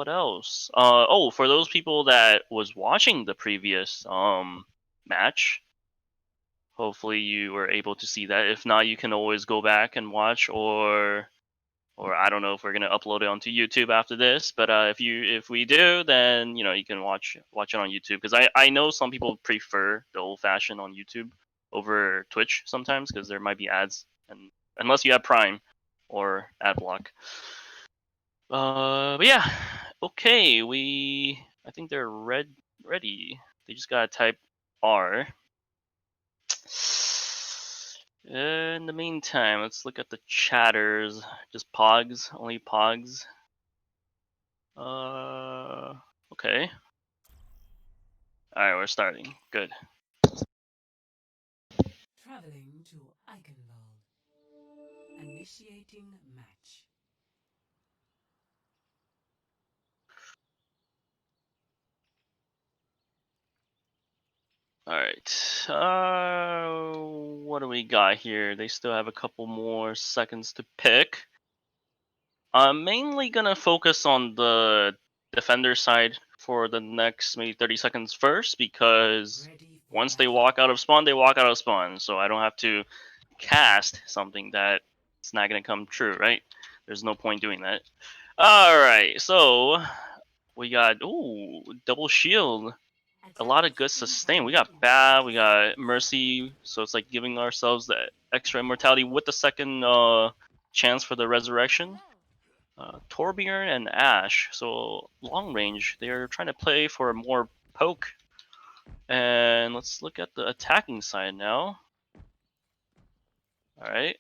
Oh, for those people that was watching the previous match, hopefully you were able to see that. If not, you can always go back and watch, or I don't know if we're gonna upload it onto YouTube after this. But if we do, then you can watch it on YouTube, because I know some people prefer the old fashioned on YouTube over Twitch sometimes because there might be ads, and unless you have Prime or ad block. But yeah, okay. I think they're ready. They just gotta type R. In the meantime, let's look at the chatters. Just Pogs, only Pogs. Okay. All right, we're starting. Good. Traveling to Eichenwald. Initiating match. All right. What do we got here? They still have a couple more seconds to pick. I'm mainly gonna focus on the defender side for the next maybe 30 seconds first, because once they walk out of spawn, they walk out of spawn. So I don't have to cast something that it's not gonna come true, right? There's no point doing that. All right, so we got double shield. A lot of good sustain. We got Bad, we got Mercy, so it's like giving ourselves the extra immortality with the second chance for the resurrection. Torbjorn and Ashe, so long range. They're trying to play for more poke. And let's look at the attacking side now. Alright.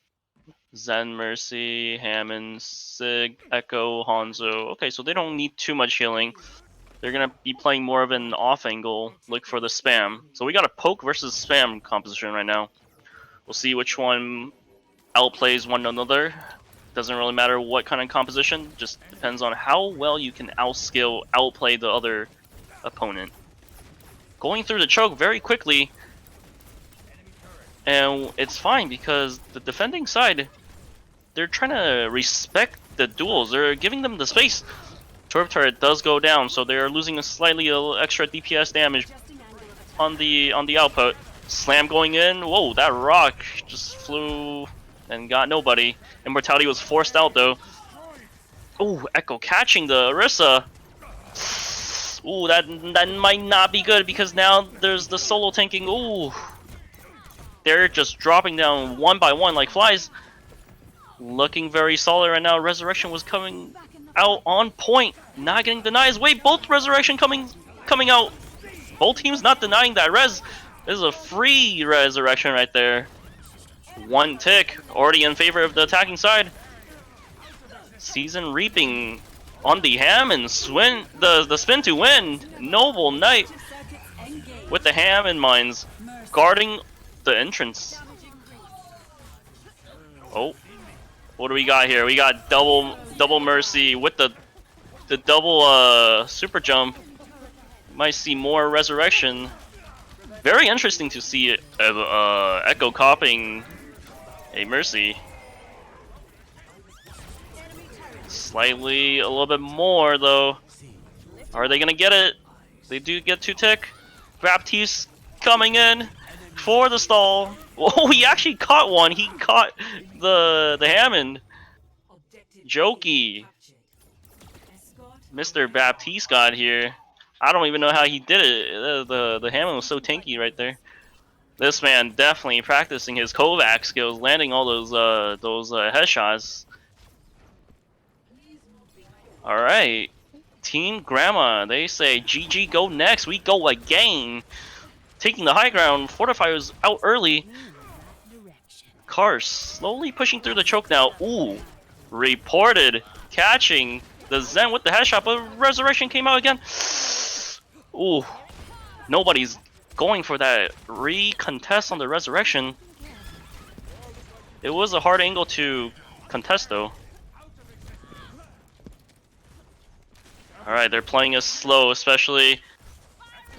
Zen, Mercy, Hammond, Sig, Echo, Hanzo. Okay, so they don't need too much healing. They're gonna be playing more of an off angle, look for the spam. So we got a poke versus spam composition right now. We'll see which one outplays one another. Doesn't really matter what kind of composition, just depends on how well you can outplay the other opponent. Going through the choke very quickly, and it's fine because the defending side, they're trying to respect the duels. They're giving them the space. Torp turret does go down, so they're losing a slightly extra DPS damage on the output. Slam going in. Whoa, that rock just flew and got nobody. Immortality was forced out though. Ooh, Echo catching the Orisa. Ooh, that might not be good because now there's the solo tanking. Ooh. They're just dropping down one by one like flies. Looking very solid right now. Resurrection was coming out on point, not getting denies. Wait, both Resurrection coming out. Both teams not denying that res. This is a free Resurrection right there. One tick, already in favor of the attacking side. Season Reaping on the ham and swing the spin to win. Noble Knight with the ham in mines, guarding the entrance. Oh, what do we got here? We got double mercy with the double super jump. Might see more resurrection. Very interesting to see Echo copying a mercy. Slightly a little bit more though. Are they gonna get it? They do get 2 tick. Baptiste coming in for the stall. Oh, he actually caught one. He caught the Hammond. Jokey. Mr. Baptiste got here. I don't even know how he did it. The Hammond was so tanky right there. This man definitely practicing his Kovac skills, landing all those headshots. All right, Team Grandma. They say GG, go next. We go again. Taking the high ground. Fortifier's out early. Cars slowly pushing through the choke now. Ooh, reported catching the Zen with the headshot, but Resurrection came out again. Ooh, nobody's going for that re-contest on the Resurrection. It was a hard angle to contest though. Alright, they're playing us slow, especially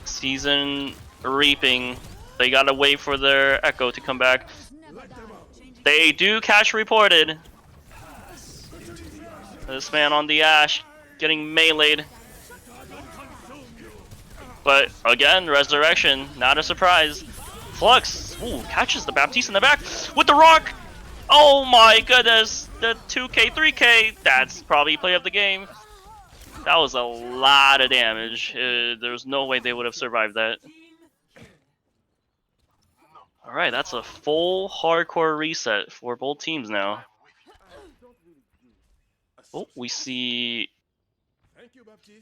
Season Reaping. They gotta wait for their Echo to come back. They do catch reported. This man on the Ash getting meleeed. But again, Resurrection, not a surprise. Flux, ooh, catches the Baptiste in the back with the rock. Oh my goodness, the 2K, 3K, that's probably play of the game. That was a lot of damage. There's no way they would have survived that. Alright, that's a full hardcore reset for both teams now. Oh, we see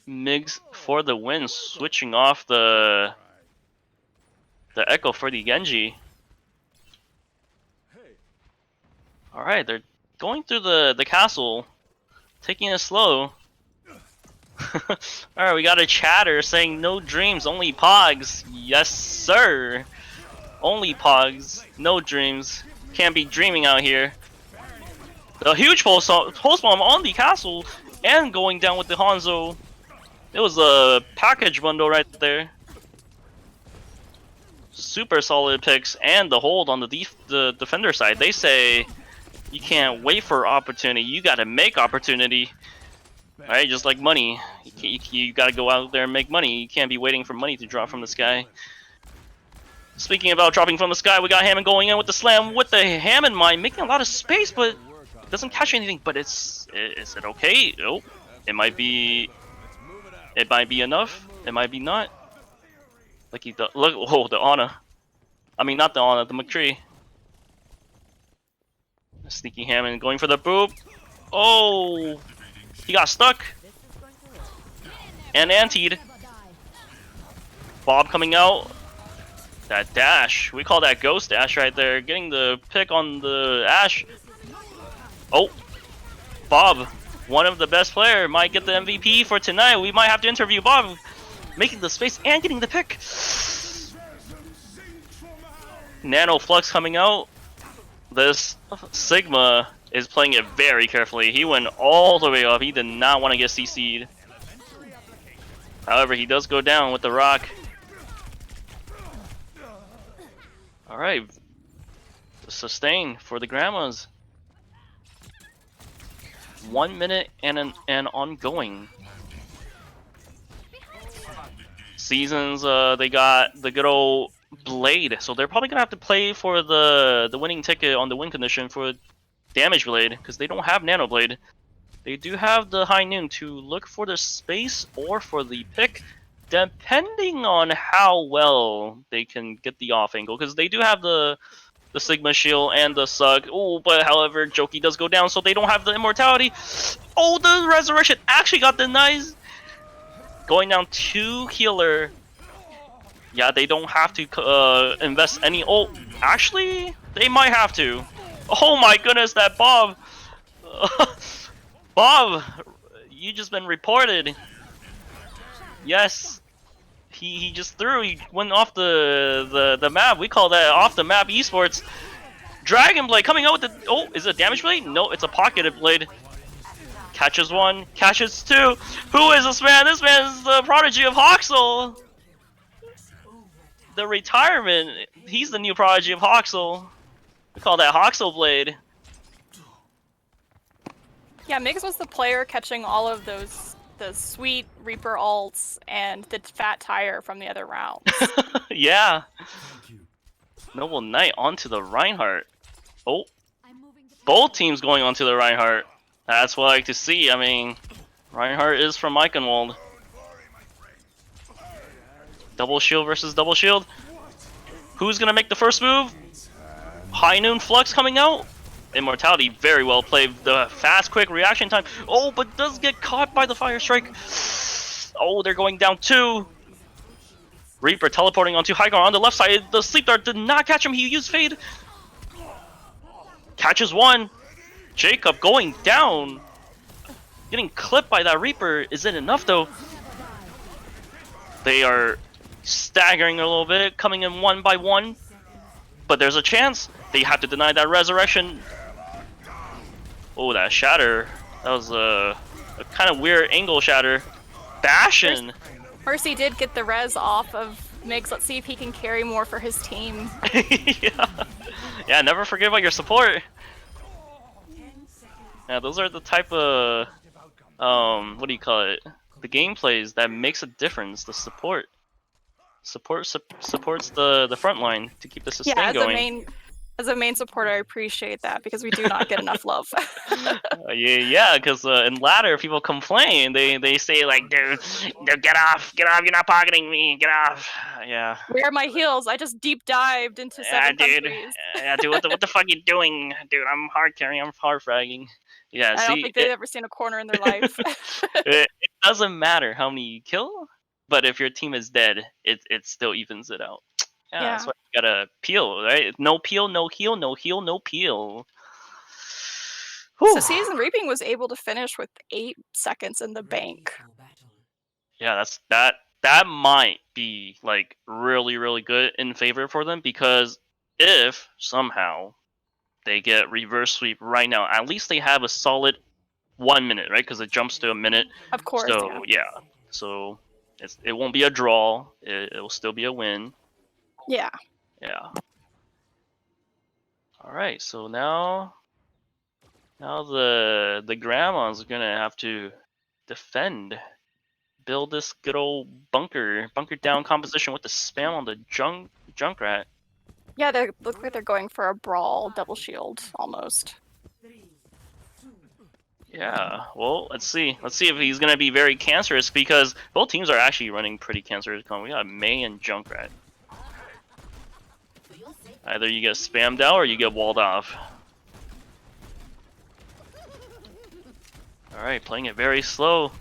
Migs for the win, switching off the Echo for the Genji. Alright, they're going through the castle, taking it slow. Alright, we got a chatter saying no dreams, only pogs. Yes, sir. Only pogs, no dreams. Can't be dreaming out here. A huge pulse bomb on the castle and going down with the Hanzo. It was a package bundle right there. Super solid picks and the hold on the defender side. They say you can't wait for opportunity, you gotta make opportunity. Alright, just like money. You gotta go out there and make money. You can't be waiting for money to drop from the sky. Speaking about dropping from the sky, we got Hammond going in with the slam with the Hammond mine, making a lot of space, but doesn't catch anything. But is it okay? Oh, it might be enough. It might be not. Like he look. Oh, the Ana. I mean, not the Ana, the McCree. Sneaky Hammond going for the boop. Oh, he got stuck. And antied. Bob coming out. That dash. We call that ghost dash right there. Getting the pick on the Ash. Oh, Bob, one of the best player, might get the MVP for tonight. We might have to interview Bob, making the space and getting the pick. Nano Flux coming out. This Sigma is playing it very carefully. He went all the way up. He did not want to get CC'd. However, he does go down with the rock. Alright. Sustain for the Grandmas. 1 minute and ongoing. Seasons, they got the good old Blade, so they're probably gonna have to play for the winning ticket on the win condition for Damage Blade, because they don't have Nano Blade. They do have the High Noon to look for the space or for the pick, depending on how well they can get the off angle, because they do have the the Sigma Shield and the Sug. Oh, but however, Joki does go down, so they don't have the immortality. Oh, the Resurrection actually got denied. Going down 2 healer. Yeah, they don't have to invest any. Oh, actually, they might have to. Oh my goodness, that Bob. Bob, you just been reported. Yes. He just threw. He went off the map. We call that off the map esports. Dragon Blade coming out with the. Oh, is it a damage blade? No, it's a pocketed blade. Catches 1, catches 2. Who is this man? This man is the prodigy of Hoxel. The retirement. He's the new prodigy of Hoxel. We call that Hoxel Blade. Yeah, Migs was the player catching all of the sweet Reaper ults and the fat tire from the other rounds. Yeah. Noble Knight onto the Reinhardt. Oh, both teams going onto the Reinhardt. That's what I like to see. I mean, Reinhardt is from Eichenwald. Double shield versus double shield. Who's gonna make the first move? High Noon Flux coming out. Immortality very well played. The fast, quick reaction time. Oh, but does get caught by the Fire Strike. Oh, they're going down 2. Reaper teleporting onto High Ground on the left side. The Sleep Dart did not catch him. He used Fade. Catches 1. Jacob going down. Getting clipped by that Reaper. Is it enough though? They are staggering a little bit, coming in 1 by 1. But there's a chance. They have to deny that resurrection. Oh, that shatter. That was a kind of weird angle shatter. Bastion. Mercy did get the res off of Migs. Let's see if he can carry more for his team. Yeah, never forget about your support. Yeah, those are the type of what do you call it? The gameplays that makes a difference. The support supports the front line to keep the sustain going. As a main supporter, I appreciate that because we do not get enough love. Yeah, because in ladder, people complain. They say like, dude, get off, you're not pocketing me, get off. Yeah. Where are my heals? I just deep dived into 7 countries. Yeah, dude, what the fuck you doing, dude? I'm hard carrying, I'm hard fragging. Yeah, I don't think they've ever seen a corner in their life. it doesn't matter how many you kill, but if your team is dead, it still evens it out. Yeah, that's why you gotta peel, right? No peel, no heal, no heal, no peel. So Season Reaping was able to finish with 8 seconds in the bank. Yeah, that might be like really good in favor for them, because if somehow they get reverse sweep right now, at least they have a solid 1 minute, right? Because it jumps to a minute. Of course. So yeah, so it won't be a draw. It will still be a win. Yeah. Yeah. All right. So now the grandma's gonna have to defend, build this good old bunker down composition with the spam on the Junkrat. Yeah, they look like they're going for a brawl double shield almost. Yeah. Well, let's see if he's gonna be very cancerous, because both teams are actually running pretty cancerous. We got May and Junkrat. Either you get spammed out or you get walled off. Alright, playing it very slow.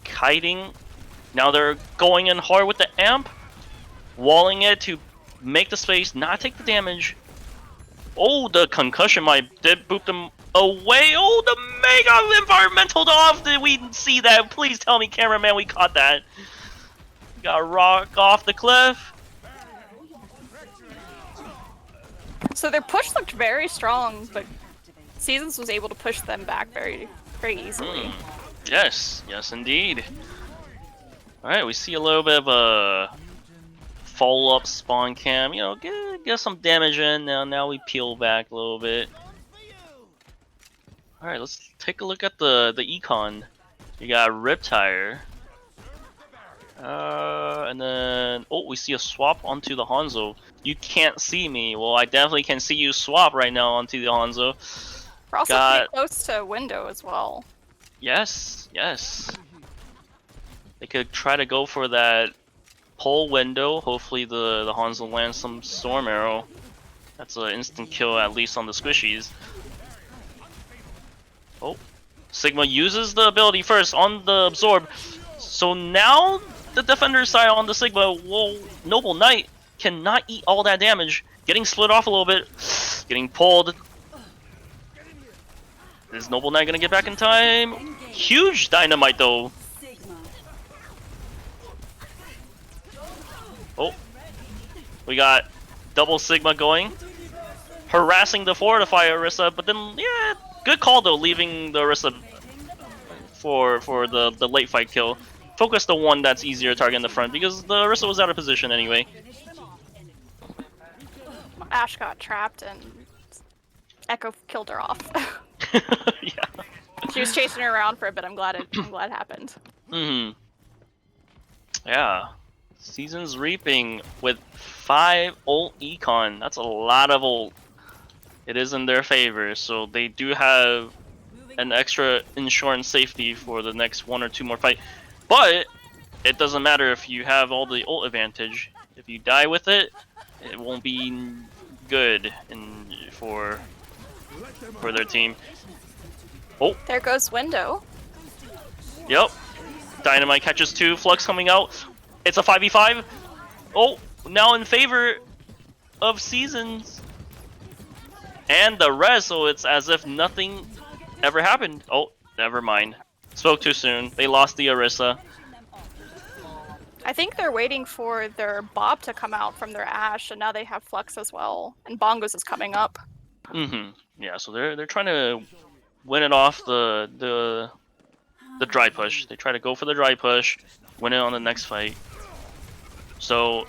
Kiting. Now they're going in hard with the amp. Walling it to make the space, not take the damage. Oh, the concussion did boop them away. Oh, the mega environmental off. Did we see that? Please tell me, cameraman, we caught that. Got rock off the cliff. So their push looked very strong, but Seasons was able to push them back very easily. Yes, indeed. Alright, we see a little bit of a follow-up spawn cam. You know, get some damage in. Now we peel back a little bit. Alright, let's take a look at the econ. You got Riptire. And then we see a swap onto the Hanzo. You can't see me. Well, I definitely can see you swap right now onto the Hanzo. We're also pretty close to window as well. Yes. They could try to go for that pole window. Hopefully the Hanzo lands some storm arrow. That's an instant kill, at least on the squishies. Oh, Sigma uses the ability first on the absorb. So now the defender side on the Sigma, whoa, Noble Knight cannot eat all that damage. Getting split off a little bit, getting pulled. Is Noble Knight gonna get back in time? Huge dynamite though. Oh, we got double Sigma going, harassing the Fortify Orisa, but then yeah, good call though, leaving the Orisa for the late fight kill. Focus the one that's easier to target in the front because the Orisa was out of position anyway. Ash got trapped and Echo killed her off. Yeah. She was chasing her around for a bit. I'm glad it happened. Yeah. Season's Reaping with 5 ult econ. That's a lot of ult. It is in their favor, so they do have an extra insurance safety for the next 1 or 2 more fight. But it doesn't matter if you have all the ult advantage. If you die with it, it won't be good for their team. Oh, There goes Window. yep. Dynamite catches 2. Flux coming out. It's a 5v5. Oh, now in favor of Seasons. And the res, so it's as if nothing ever happened. Oh, never mind. Spoke too soon. They lost the Orisa. I think they're waiting for their Bob to come out from their Ash, and now they have Flux as well. And Bongos is coming up. Yeah, so they're trying to win it off the dry push. They try to go for the dry push, win it on the next fight. So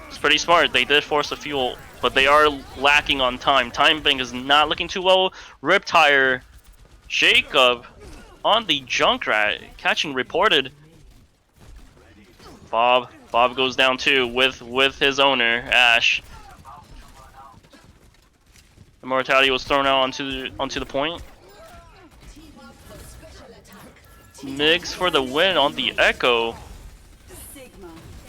it's pretty smart. They did force a fuel, but they are lacking on time. Time bank is not looking too well. Riptire, Jacob on the Junkrat, catching reported. Bob goes down too with his owner Ash. Immortality was thrown out onto the point. Migs for the win on the Echo.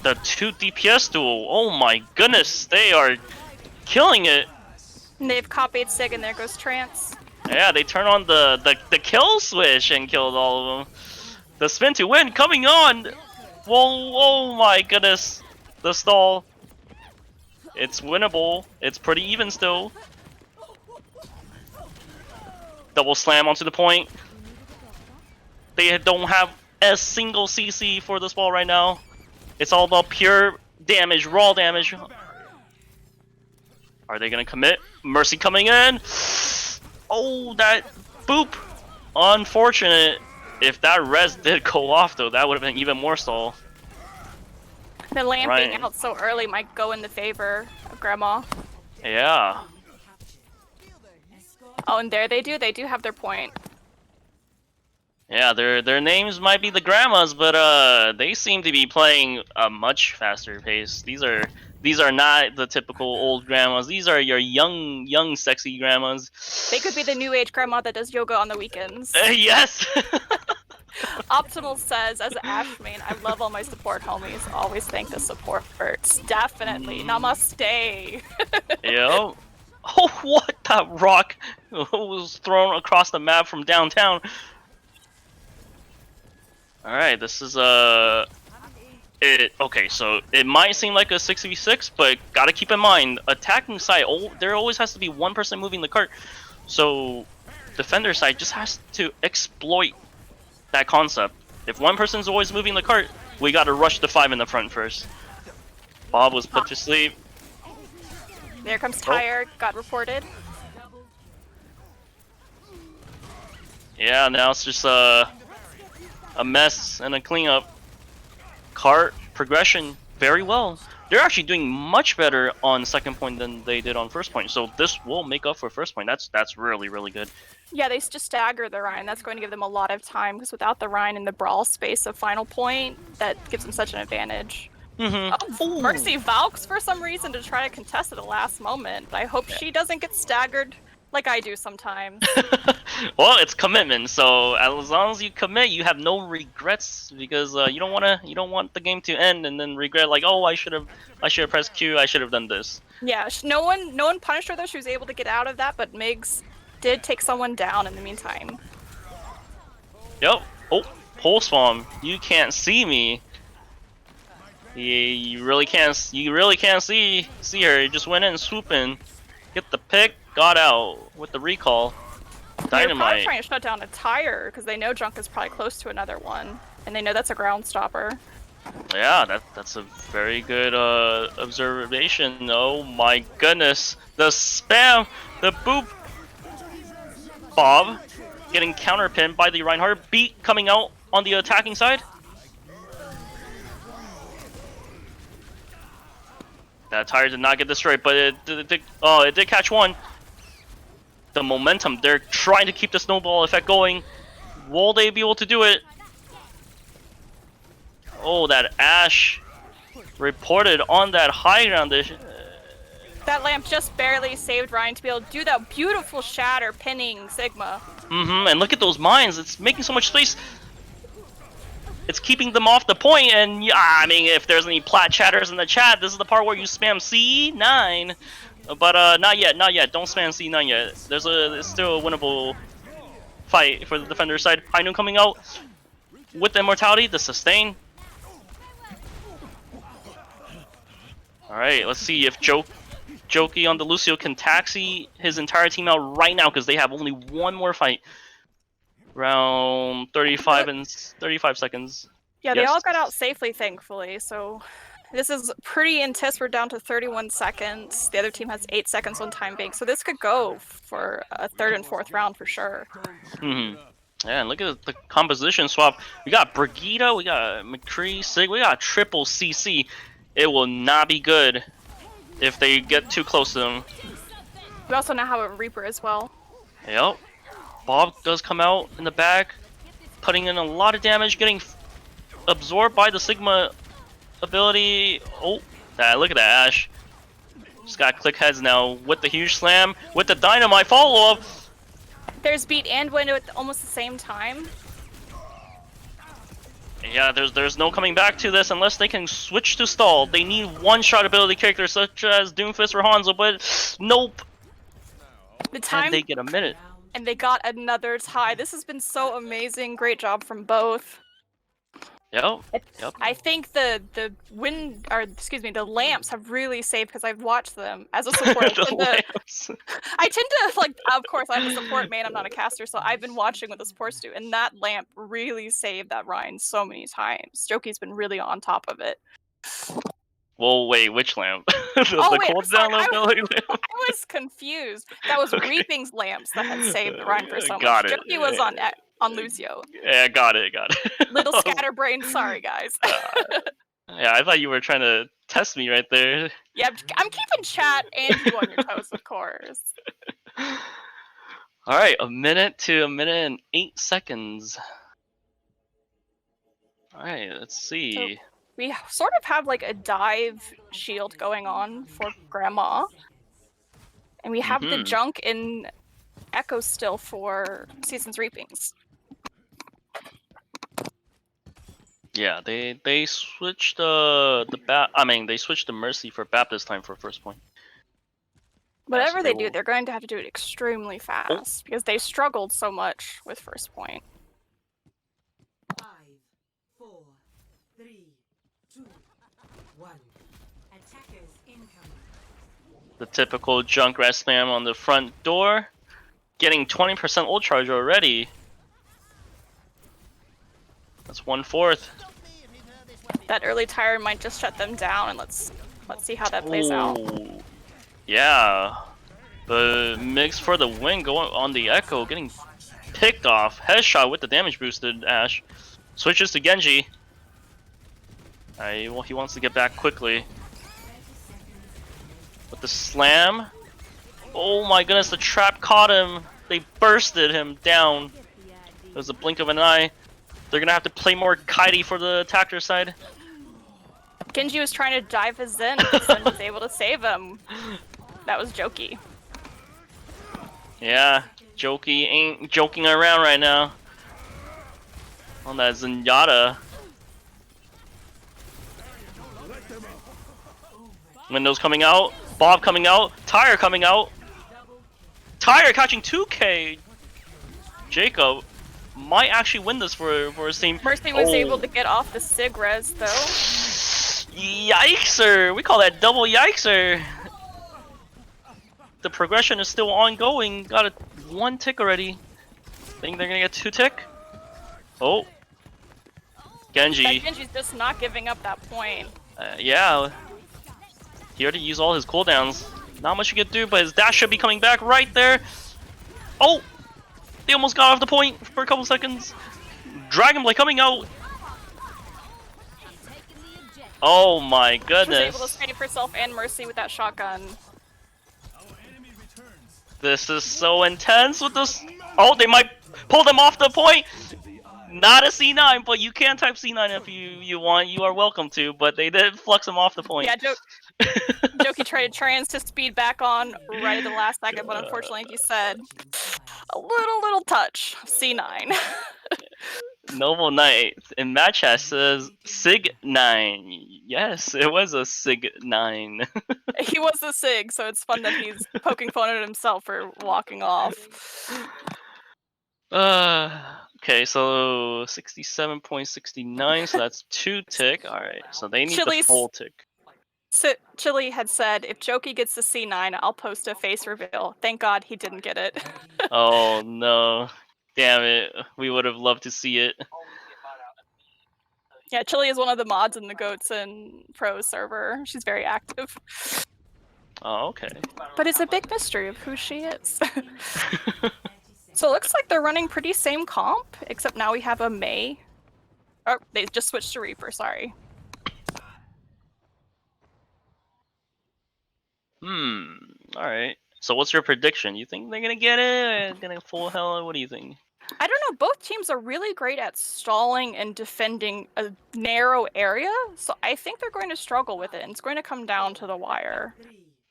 The 2 DPS duel. Oh my goodness, they are killing it. And they've copied Sig, and there goes Trance. Yeah, they turn on the kill switch and killed all of them. The spin to win coming on. Whoa, oh my goodness. The stall. It's winnable. It's pretty even still. Double slam onto the point. They don't have a single CC for this ball right now. It's all about pure damage, raw damage. Are they gonna commit? Mercy coming in. Oh, that boop. Unfortunate. If that res did go off though, that would have been even more stall. The lamp being Right. out so early might go in the favor of Grandma. Yeah. Oh, and there they do have their point. Yeah, their names might be the grandmas, but they seem to be playing a much faster pace. These are not the typical old grandmas. These are your young sexy grandmas. They could be the new age grandma that does yoga on the weekends. Yes. Optimal says, as an Ash main, I love all my support homies. Always thank the supporters. Definitely. Namaste. Yep. Oh, what? That rock was thrown across the map from downtown. Alright, this is okay, so it might seem like a 6v6, but gotta keep in mind, attacking side, there always has to be one person moving the cart. So defender side just has to exploit that concept. If one person's always moving the cart, we gotta rush the 5 in the front first. Bob was put to sleep. There comes Tyre, got reported. Yeah, now it's just a mess and a cleanup. Cart progression very well. They're actually doing much better on second point than they did on first point, so this will make up for first point. That's really good. Yeah, they just stagger the Rhine. That's going to give them a lot of time, because without the Rhine in the brawl space of final point, that gives them such an advantage. Oh, Mercy Valks for some reason to try to contest at the last moment. I hope she doesn't get staggered like I do sometimes. Well, it's commitment. So as long as you commit, you have no regrets because you don't want the game to end and then regret like, oh, I should have pressed Q, I should have done this. Yeah, no one punished her though. She was able to get out of that, but Migs did take someone down in the meantime. Yep. Oh, pulse bomb. You can't see me. You really can't see her. You just went in, swoop in, get the pick, got out with the recall. They're probably Dynamite. trying to shut down a tire because they know Junk is probably close to another one, and they know that's a ground stopper. Yeah, that's a very good observation. Oh my goodness, the spam, the boop. Bob getting counterpinned by the Reinhardt. Beat coming out on the attacking side. That tire did not get destroyed, but it did catch one. The momentum, they're trying to keep the snowball effect going. Will they be able to do it? Oh, that Ashe reported on that high ground. That lamp just barely saved Ryan to be able to do that beautiful shatter pinning Sigma. And look at those mines. It's making so much space. It's keeping them off the point, and yeah, I mean, if there's any plat chatters in the chat, this is the part where you spam C9. But not yet. Don't spam C9 yet. It's still a winnable fight for the defender side. High Noon coming out with the immortality, the sustain. All right, let's see if Jokey on the Lucio can taxi his entire team out right now because they have only one more fight. Around 35 seconds. Yeah, they Yes. all got out safely, thankfully, so this is pretty intense. We're down to 31 seconds. The other team has 8 seconds on time bank, so this could go for a 3rd and 4th round for sure. Yeah, and look at the composition swap. We got Brigitte, we got McCree, Sig, we got triple CC. It will not be good if they get too close to them. We also now have a Reaper as well. Yep. Bob does come out in the back, putting in a lot of damage, getting absorbed by the Sigma ability. Oh, look at that Ashe. Just got click heads now with the huge slam, with the dynamite follow up. There's beat and window at almost the same time. Yeah, there's no coming back to this unless they can switch to stall. They need one-shot ability characters such as Doomfist or Hanzo, but nope. The time, And they get a minute. and they got another tie. This has been so amazing. Great job from both. Yep. I think the lamps have really saved because I've watched them as a support. The lamps. I tend to of course I'm a support main, I'm not a caster, so I've been watching what the supports do, and that lamp really saved that Ryan so many times. Jokey's been really on top of it. Well, wait, which lamp? I'm cooldown sorry, ability lamp? I was confused. That was Reapings lamps that had saved Ryan for so Got much. it. Jokey was on Lucio. Yeah, got it. Little scatterbrain, sorry guys. Yeah, I thought you were trying to test me right there. Yeah, I'm keeping chat and you on your toes, of course. Alright, a minute to a minute and 8 seconds. Alright, let's see. We sort of have like a dive shield going on for Grandma. And we have the junk in Echo still for Season's Reapings. Yeah, they switched they switched the Mercy for BAP this time for first point. Whatever so they they do, will- they're going to have to do it extremely fast because they struggled so much with first point. 5, 4, 3, 2, 1. Attackers incoming. The typical Junkrat spam on the front door. Getting 20% ult charge already. That's 1/4. That early tire might just shut them down, and let's see how that plays out. Ooh. Yeah. The mix for the win going on the Echo, getting picked off. Headshot with the damage boosted Ashe. Switches to Genji. Well, he wants to get back quickly. With the slam. Oh my goodness, the trap caught him. They bursted him down. It was a blink of an eye. They're gonna have to play more kitey for the attacker side. Genji was trying to dive his Zen, but Zen was able to save him. That was Jokey. Yeah, Jokey ain't joking around right now. On that Zenyatta. Windows coming out. Bob coming out. Tire coming out. Tire catching 2K. Jacob might actually win this for his team. Mercy was able to get off the Sig res though. Yikeser! We call that double yikeser. The progression is still ongoing. Got a 1 tick already. Think they're gonna get 2 tick? Oh. Genji. That Genji's just not giving up that point. Yeah. He already used all his cooldowns. Not much you can do, but his dash should be coming back right there. Oh! They almost got off the point for a couple seconds. Dragon Blade coming out. Oh my She was goodness. able to save herself and Mercy with that shotgun. This is so intense with this. Oh, they might pull them off the point. Not a C9, but you can type C9 if you want. You are welcome to, but they did flux him off the point. Yeah, Jokey tried to speed back on right at the last second, but unfortunately, like you said, a little touch. C9. Noble Knight in match chat says Sig 9. Yes, it was a Sig 9. He was the Sig, so it's fun that he's poking fun at himself for walking off. Okay, so 67.69, so that's 2 tick. Alright, so they need the Chili's- full tick. Chili had said, if Jokey gets the C9, I'll post a face reveal. Thank God he didn't get it. Oh no. Damn it. We would have loved to see it. Yeah, Chili is one of the mods in the Goats and Pros server. She's very active. Oh, okay. But it's a big mystery of who she is. So it looks like they're running pretty same comp, except now we have a Mei. Oh, they just switched to Reaper, sorry. Alright. So what's your prediction? You think they're gonna get it? Gonna full hell? What do you think? I don't know, both teams are really great at stalling and defending a narrow area, so I think they're going to struggle with it, and it's going to come down to the wire.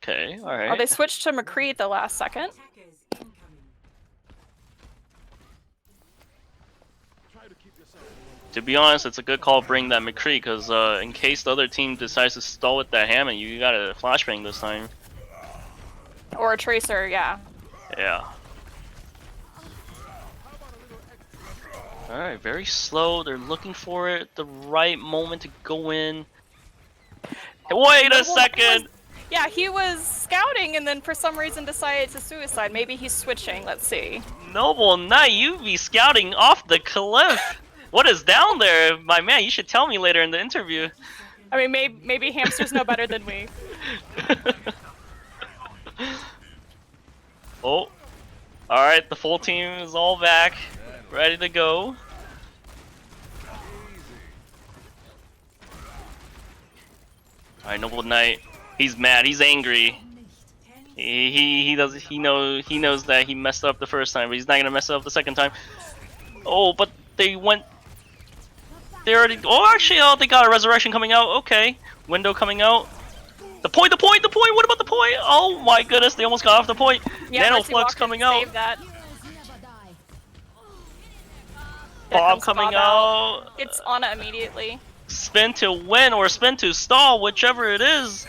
Okay, Oh, alright. they switched to McCree at the last second. To be honest, it's a good call bring that McCree, because in case the other team decides to stall with that Hammond, you gotta flashbang this time. Or a Tracer, yeah. Yeah. Alright, very slow. They're looking for it, the right moment to go in. Wait a second! Yeah, he was scouting and then for some reason decided to suicide. Maybe he's switching, let's see. Noble Knight, you be scouting off the cliff! What is down there? My man, you should tell me later in the interview. I mean, maybe hamsters know better than we. Oh. Alright, the full team is all back. Ready to go. Alright, Noble Knight. He's mad, he's angry. He knows that he messed up the first time, but he's not gonna mess up the second time. Oh, but they already actually they got a resurrection coming out, okay. Window coming out. The point, what about the point? Oh my goodness, they almost got off the point. Yeah, Nano Mercy Flux walked in coming to out. save that. Bob coming out. It's Ana immediately. Spin to win or spin to stall, whichever it is.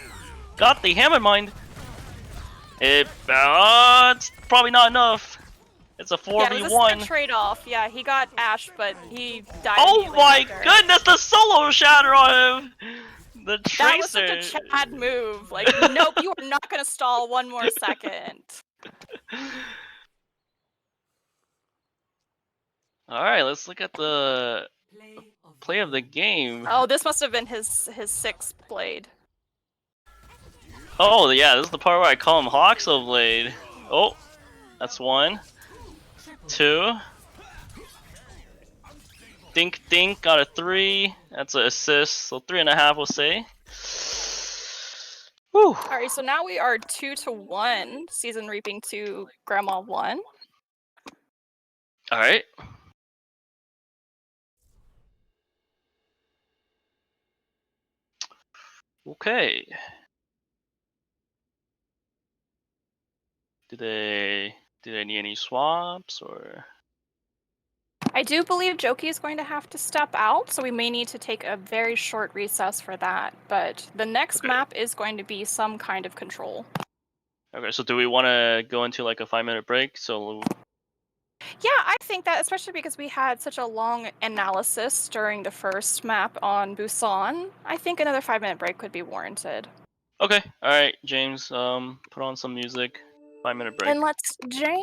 Got the hammer mind. It's probably not enough. It's a 4v1. Yeah, it was a trade-off. Yeah, he got Ash, but he died. Oh immediately my after. goodness, the solo shatter on him! The That was Tracer. such a Chad move. Like, nope, you are not gonna stall one more second. Alright, let's look at the play of the game. Oh, this must have been his sixth blade. Oh yeah, this is the part where I call him Hawkso Blade. Oh, that's 1. 2. Dink dink, got a 3. That's an assist, so 3.5 we'll say. Whew. Alright, so now we are 2-1. Season Reaping to Grandma 1. Alright. Okay. Do they Do they need any swaps or? I do believe Joki is going to have to step out, so we may need to take a very short recess for that. But the next Okay. map is going to be some kind of control. Okay, so do we want to go into like a 5-minute break? So Yeah, I think that, especially because we had such a long analysis during the first map on Busan, I think another 5-minute break could be warranted. okay, all right, James. Put on some music. 5-minute break. And let's jam.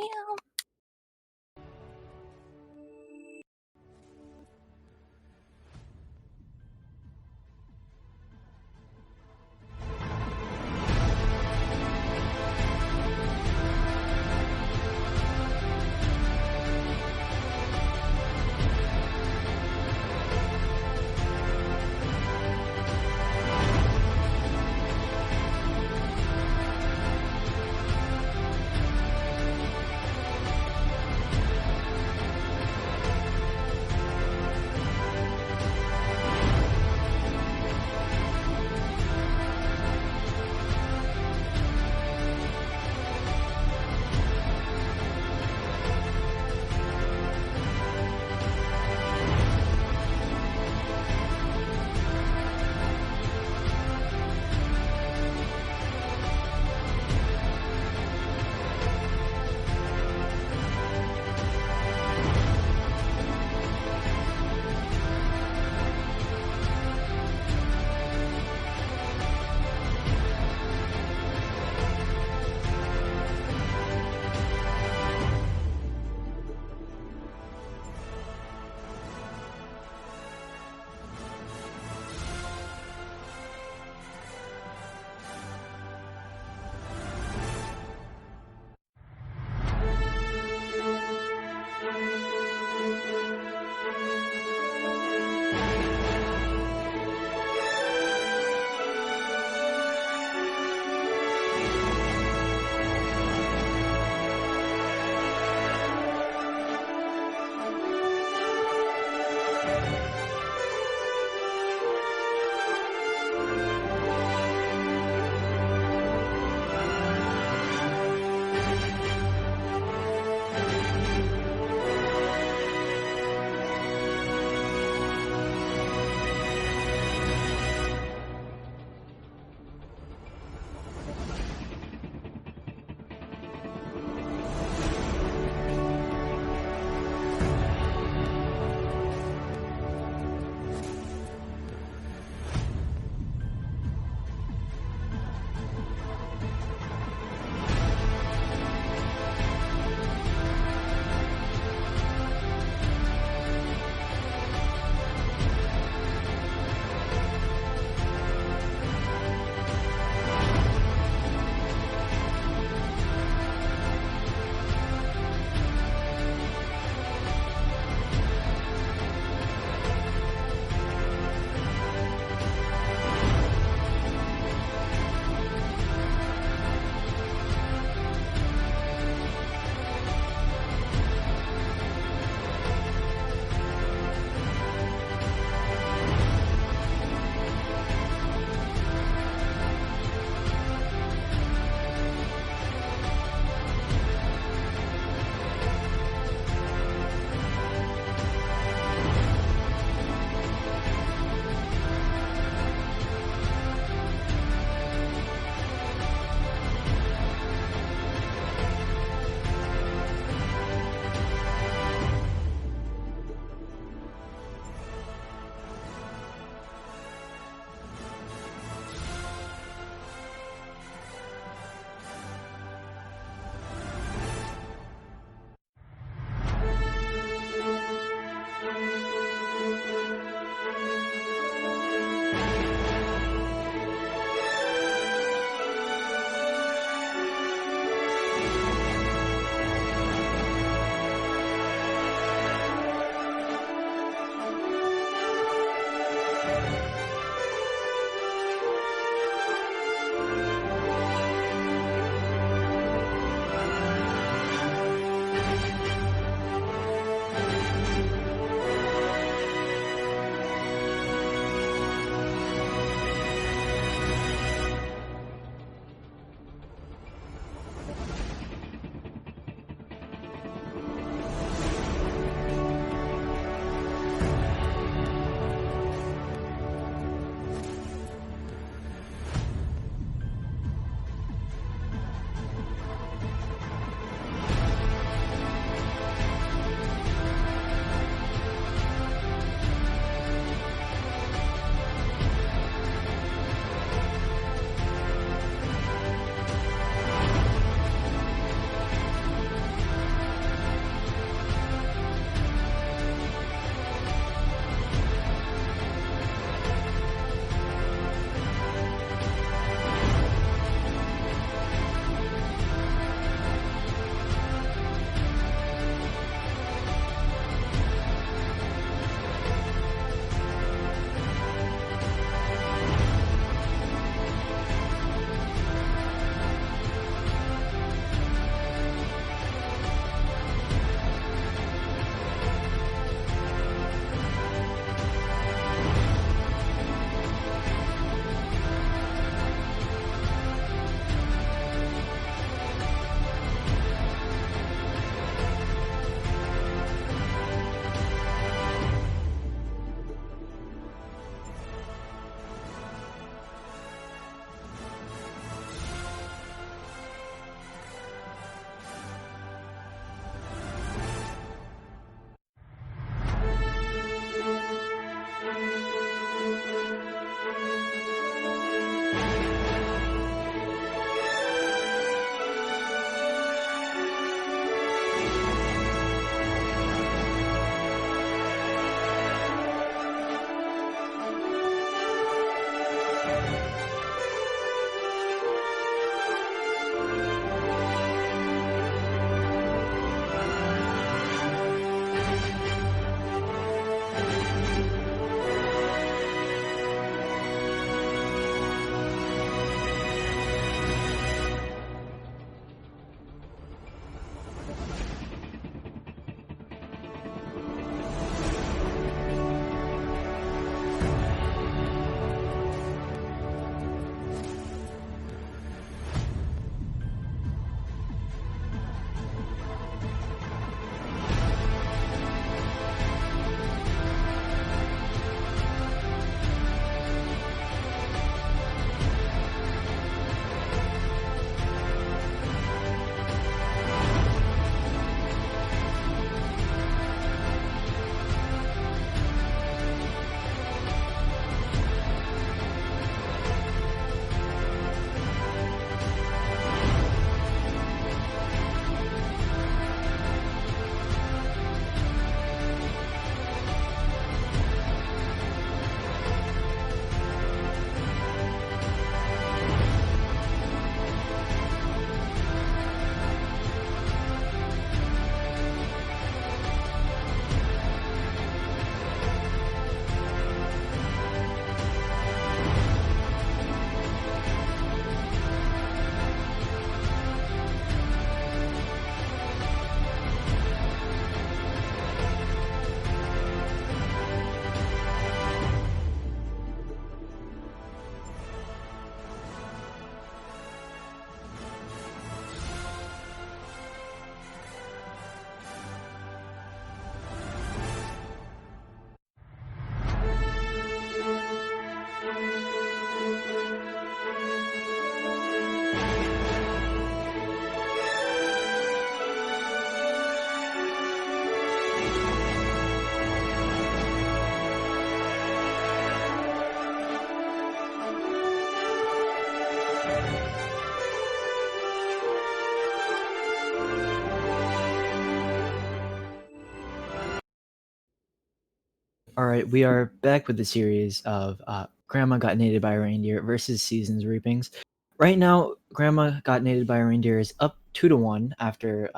Alright, we are back with the series of Grandma Got Naded by a Reindeer versus Seasons Reapings. Right now, Grandma Got Naded by a Reindeer is up 2-1 after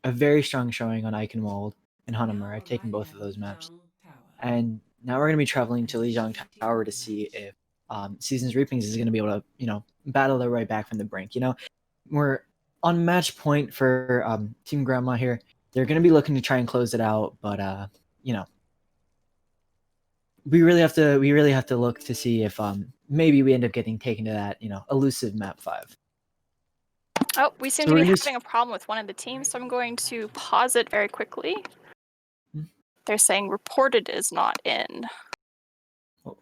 a very strong showing on Eichenwald and Hanamura, taking both of those maps. And now we're going to be traveling to Lijiang Tower to see if Seasons Reapings is going to be able to, battle their way back from the brink. We're on match point for Team Grandma here. They're going to be looking to try and close it out, but, we really have to look to see if maybe we end up getting taken to that elusive map 5. Oh, we seem So to be we're just- having a problem with one of the teams, so I'm going to pause it very quickly. They're saying reported is not in. Oh,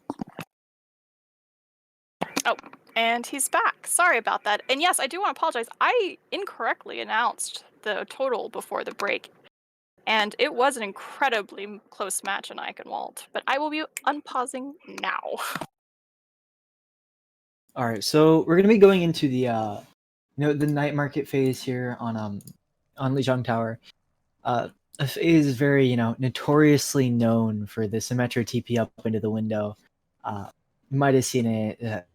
and he's back. Sorry about that. And yes, I do want to apologize. I incorrectly announced the total before the break, and it was an incredibly close match in Eichenwald. But I will be unpausing now. All right, so we're gonna be going into the the night market phase here on Lijiang Tower. A phase very notoriously known for the Symmetra TP up into the window. You might have seen it,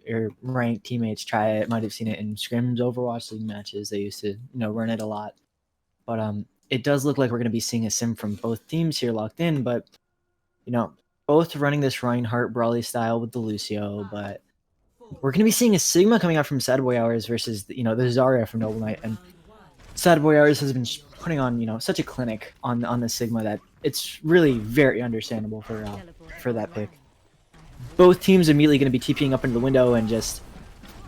your ranked teammates try it. Might have seen it in scrims, Overwatch League matches. They used to run it a lot. But it does look like we're gonna be seeing a sim from both teams here locked in. But both running this Reinhardt Brawly style with the Lucio, but we're going to be seeing a Sigma coming out from Sad Boy Hours versus the Zarya from Noble Knight, and Sad Boy Hours has been putting on such a clinic on the Sigma that it's really very understandable for that pick. Both teams immediately going to be TPing up into the window and just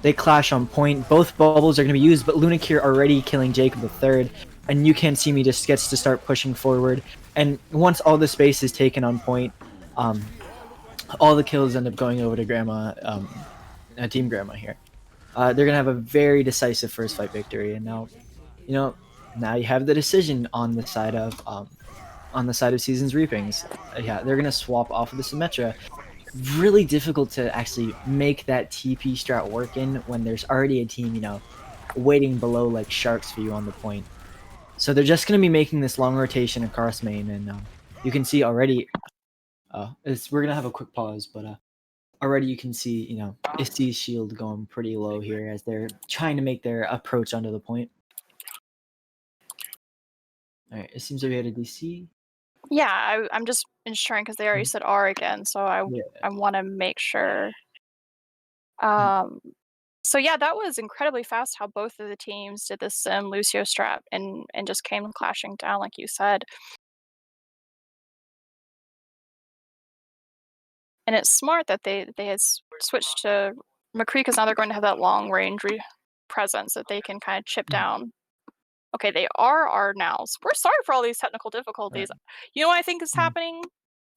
they clash on point. Both bubbles are going to be used, but Lunakir already killing Jacob the Third, and You Can't See Me just gets to start pushing forward. And once all the space is taken on point, all the kills end up going over to Grandma. Team Grandma here. They're gonna have a very decisive first fight victory, and now you have the decision on the side of Seasons Reapings. Yeah, they're gonna swap off of the Symmetra. Really difficult to actually make that TP strat work in when there's already a team waiting below like sharks for you on the point. So they're just gonna be making this long rotation across main, and you can see already. We're gonna have a quick pause, but already you can see, Isty's shield going pretty low here as they're trying to make their approach onto the point. Alright, it seems like we had a DC. Yeah, I'm just ensuring because they already said R again, so I want to make sure. So yeah, that was incredibly fast how both of the teams did the sim Lucio strat and just came clashing down like you said. And it's smart that they had switched to McCree because now they're going to have that long range presence that they can kind of chip down. Okay, they are now. So we're sorry for all these technical difficulties. You know what I think is happening?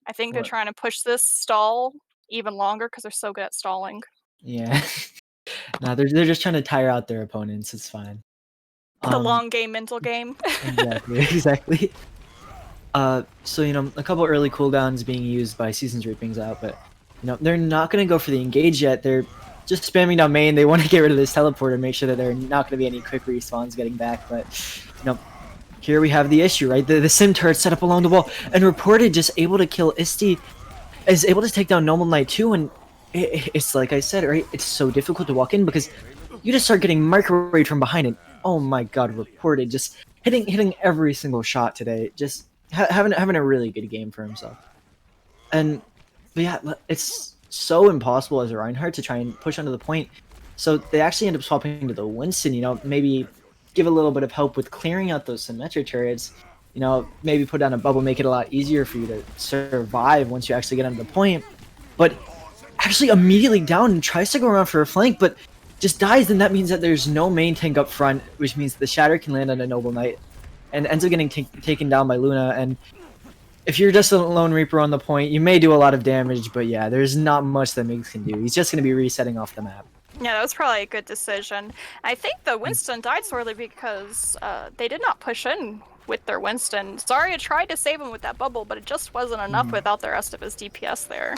I think they're trying to push this stall even longer because they're so good at stalling. Yeah. No, they're just trying to tire out their opponents. It's fine. The long game, mental game. Exactly. So a couple early cooldowns being used by Seasons Reapings out, but they're not going to go for the engage yet. They're just spamming down main. They want to get rid of this teleporter, make sure that there are not going to be any quick respawns getting back. But here we have the issue, right? The sim turret set up along the wall, and reported just able to kill Isty, is able to take down Noble Knight too. And it's like I said, right? It's so difficult to walk in because you just start getting microwaved from behind it. Oh my god, reported just hitting every single shot today. Just having a really good game for himself. But yeah, it's so impossible as a Reinhardt to try and push onto the point. So they actually end up swapping to the Winston, maybe give a little bit of help with clearing out those Symmetra turrets. Maybe put down a bubble, make it a lot easier for you to survive once you actually get onto the point. But actually immediately down and tries to go around for a flank, but just dies, and that means that there's no main tank up front, which means the Shatter can land on a Noble Knight and ends up getting taken down by Luna. And if you're just a Lone Reaper on the point, you may do a lot of damage, but yeah, there's not much that Migs can do. He's just going to be resetting off the map. Yeah, that was probably a good decision. I think the Winston died sorely because they did not push in with their Winston. Zarya tried to save him with that bubble, but it just wasn't enough without the rest of his DPS there.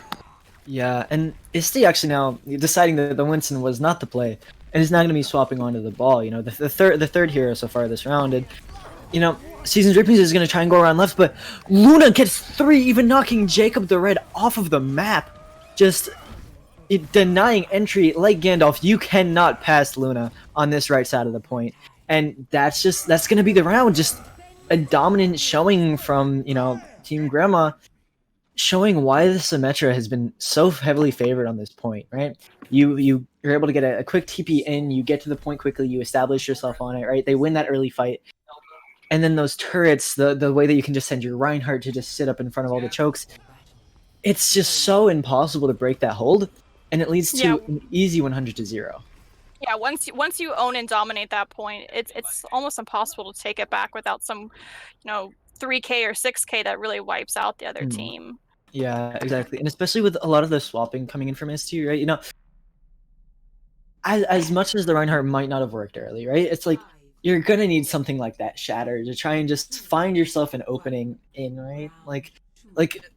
Yeah, and Isty actually now deciding that the Winston was not the play, and is now going to be swapping onto the ball. The third hero so far this round. And you know, Seasons Reapings is going to try and go around left, but Luna gets 3, even knocking Jacob the Red off of the map. Just denying entry like Gandalf. You cannot pass Luna on this right side of the point. And that's going to be the round. Just a dominant showing from, you know, Team Grandma, showing why the Symmetra has been so heavily favored on this point, right? You're able to get a quick TP in, you get to the point quickly, you establish yourself on it, right? They win that early fight. And then those turrets, the way that you can just send your Reinhardt to just sit up in front of all the chokes, it's just so impossible to break that hold, and it leads to an easy 100-0. Yeah, once you own and dominate that point, it's almost impossible to take it back without some, 3K or 6K that really wipes out the other team. Yeah, exactly. And especially with a lot of the swapping coming in from ST, right? You know, as much as the Reinhardt might not have worked early, right? It's like you're gonna need something like that Shatter to try and just find yourself an opening in, right? Like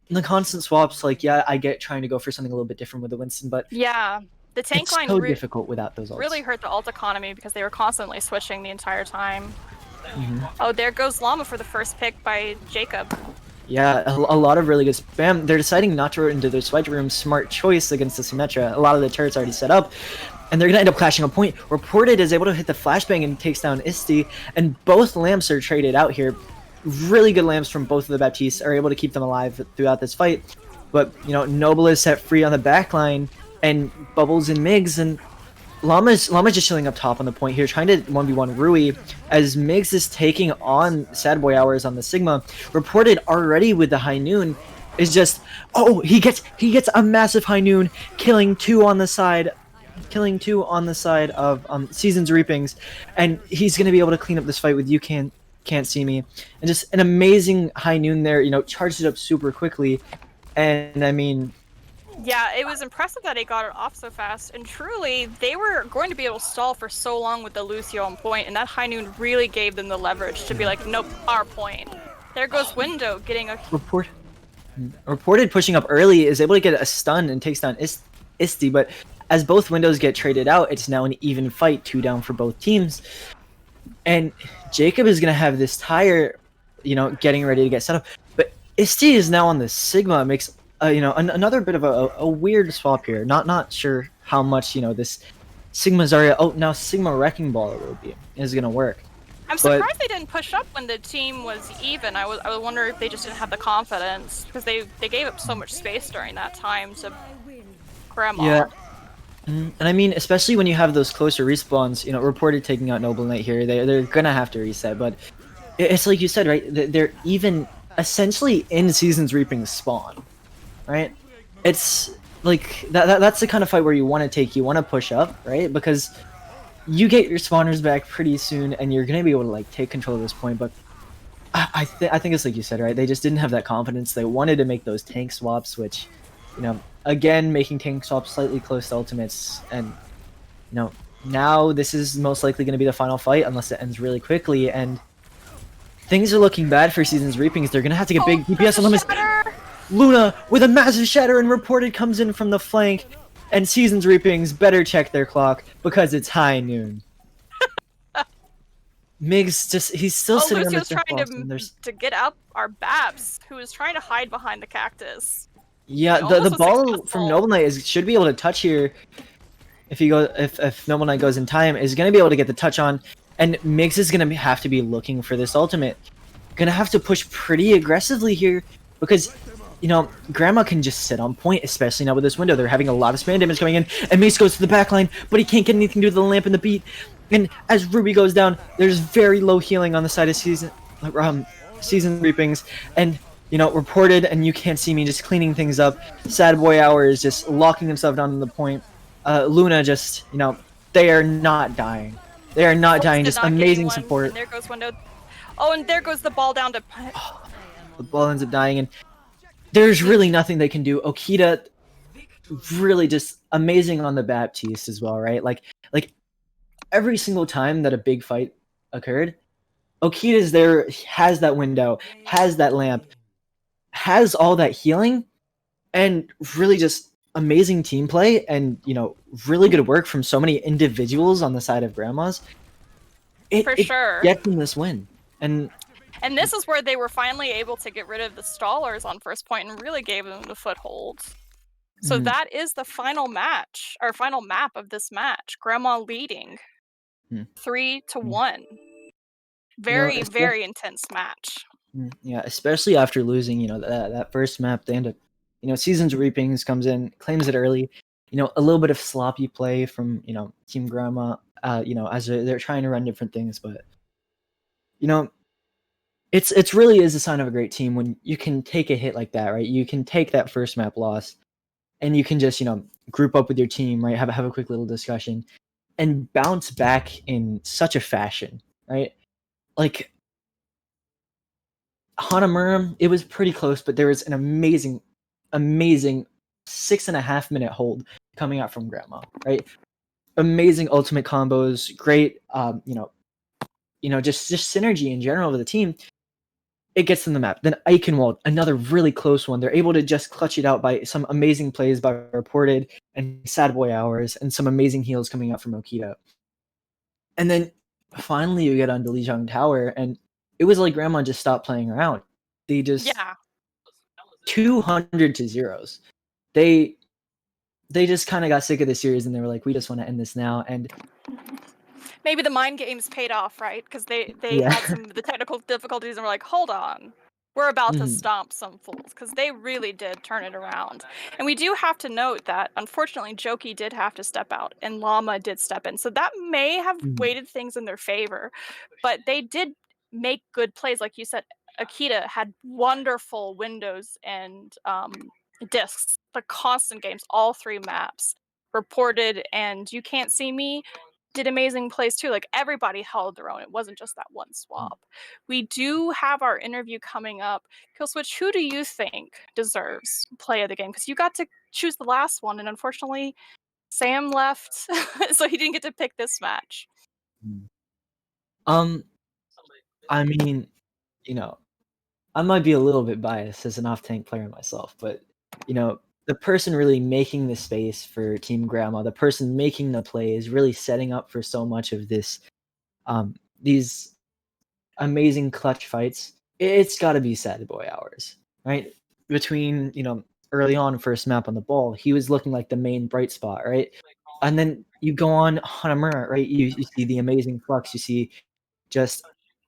the constant swaps, like, yeah, I get trying to go for something a little bit different with the Winston, but yeah, the tank it's line so difficult without those ults. really hurt the ult economy because they were constantly switching the entire time. Oh, there goes Llama for the first pick by Jacob. Yeah, a lot of really good spam. They're deciding not to rotate into their swipe room. Smart choice against the Symmetra. A lot of the turrets already set up, and they're gonna end up clashing a point. Reported is able to hit the flashbang and takes down Isti, and both lamps are traded out here. Really good lamps from both of the Baptistes are able to keep them alive throughout this fight. But, you know, Noble is set free on the backline, and Bubbles and Migs, and Llama's just chilling up top on the point here, trying to 1v1 Rui, as Migs is taking on Sad Boy Hours on the Sigma. Reported already with the High Noon is just, oh, he gets a massive High Noon, killing 2 on the side of Seasons Reapings, and he's gonna be able to clean up this fight with You Can't See Me, and just an amazing High Noon there. You know, charged it up super quickly, and I mean, yeah, it was impressive that he got it off so fast, and truly, they were going to be able to stall for so long with the Lucio on point, and that High Noon really gave them the leverage to be like, nope, our point. There goes Window getting a... Reported pushing up early is able to get a stun and takes down Isti, but as both windows get traded out, it's now an even fight, 2 down for both teams. And Jacob is going to have this tire, you know, getting ready to get set up, but Isti is now on the Sigma, makes you know, another bit of a weird swap here. Not sure how much, you know, this Sigma Zarya, now Sigma Wrecking Ball is gonna work. I'm surprised they didn't push up when the team was even. I was wondering if they just didn't have the confidence, because they gave up so much space during that time to Grandma. Yeah. And I mean, especially when you have those closer respawns, you know, Reported taking out Noble Knight here, they're gonna have to reset, but it's like you said, right? They're even essentially in Seasons Reaping spawn. Right, it's like that's the kind of fight where you want to take, you want to push up, right? Because you get your spawners back pretty soon, and you're gonna be able to like take control of this point. But I think it's like you said, right? They just didn't have that confidence. They wanted to make those tank swaps, which, you know, again, making tank swaps slightly close to ultimates, and, you know, now this is most likely going to be the final fight unless it ends really quickly, and things are looking bad for Seasons Reapings. They're gonna have to get big DPS on them. Luna with a massive shatter, and Reported comes in from the flank, and Seasons Reapings better check their clock because it's High Noon. Migs he's still sitting on Lucio's the trying to get up our Babs, who is trying to hide behind the cactus. Yeah, the ball from Noble Knight should be able to touch here. If Noble Knight goes in time, is going to be able to get the touch on, and Migs is going to have to be looking for this ultimate. Gonna have to push pretty aggressively here, because, you know, Grandma can just sit on point, especially now with this window. They're having a lot of spam damage coming in, and Mace goes to the backline, but he can't get anything to the lamp and the beat. And as Ruby goes down, there's very low healing on the side of Season Reapings, and, you know, Reported and You Can't See Me just cleaning things up. Sad Boy Hour is just locking himself down to the point. Luna just, you know, they are not dying. They are not dying. Just amazing support. And there goes Window. Oh, and there goes the ball down to... The ball ends up dying, and there's really nothing they can do. Okita really just amazing on the Baptiste as well, right? Like every single time that a big fight occurred, Okita's there, has that window, has that lamp, has all that healing, and really just amazing team play, and, you know, really good work from so many individuals on the side of Grandma's. It sure gets them this win. And And this is where they were finally able to get rid of the stallers on first point and really gave them the foothold. So that is the final match, or final map of this match. Grandma leading 3-1. Very, very intense match. Yeah, especially after losing, that first map, they end up, Seasons Reapings comes in, claims it early, a little bit of sloppy play from, Team Grandma, as they're trying to run different things, but, it's really is a sign of a great team when you can take a hit like that, right? You can take that first map loss and you can just, group up with your team, right? Have a quick little discussion and bounce back in such a fashion, right? Like, Hanamura, it was pretty close, but there was an amazing 6.5 minute hold coming out from Grandma, right? Amazing ultimate combos, great, just synergy in general with the team. It gets them the map. Then Eichenwald, another really close one. They're able to just clutch it out by some amazing plays by Reported and Sad Boy Hours and some amazing heals coming out from Okita. And then finally you get onto Lijiang Tower, and it was like Grandma just stopped playing around. They just 200 to zeros. They just kind of got sick of the series and they were like, we just want to end this now. And maybe the mind games paid off, right? Because they Yeah. had some of the technical difficulties and were like, hold on, we're about to stomp some fools, because they really did turn it around. And we do have to note that, unfortunately, Joki did have to step out, and Llama did step in. So that may have weighted things in their favor, but they did make good plays. Like you said, Akita had wonderful windows and discs, the constant games, all 3 maps. Reported and You Can't See Me did amazing plays too. Like, everybody held their own. It wasn't just that one swap. We do have our interview coming up. Killswitch, who do you think deserves play of the game? Because you got to choose the last one, and unfortunately, Sam left, so he didn't get to pick this match. I mean, I might be a little bit biased as an off-tank player myself, but, the person really making the space for Team Grandma, the person making the plays, really setting up for so much of this, these amazing clutch fights, it's got to be Sad Boy Hours, right? Between, early on first map on the ball, he was looking like the main bright spot, right? And then you go on Hanamura, right? You see the amazing flux, you see just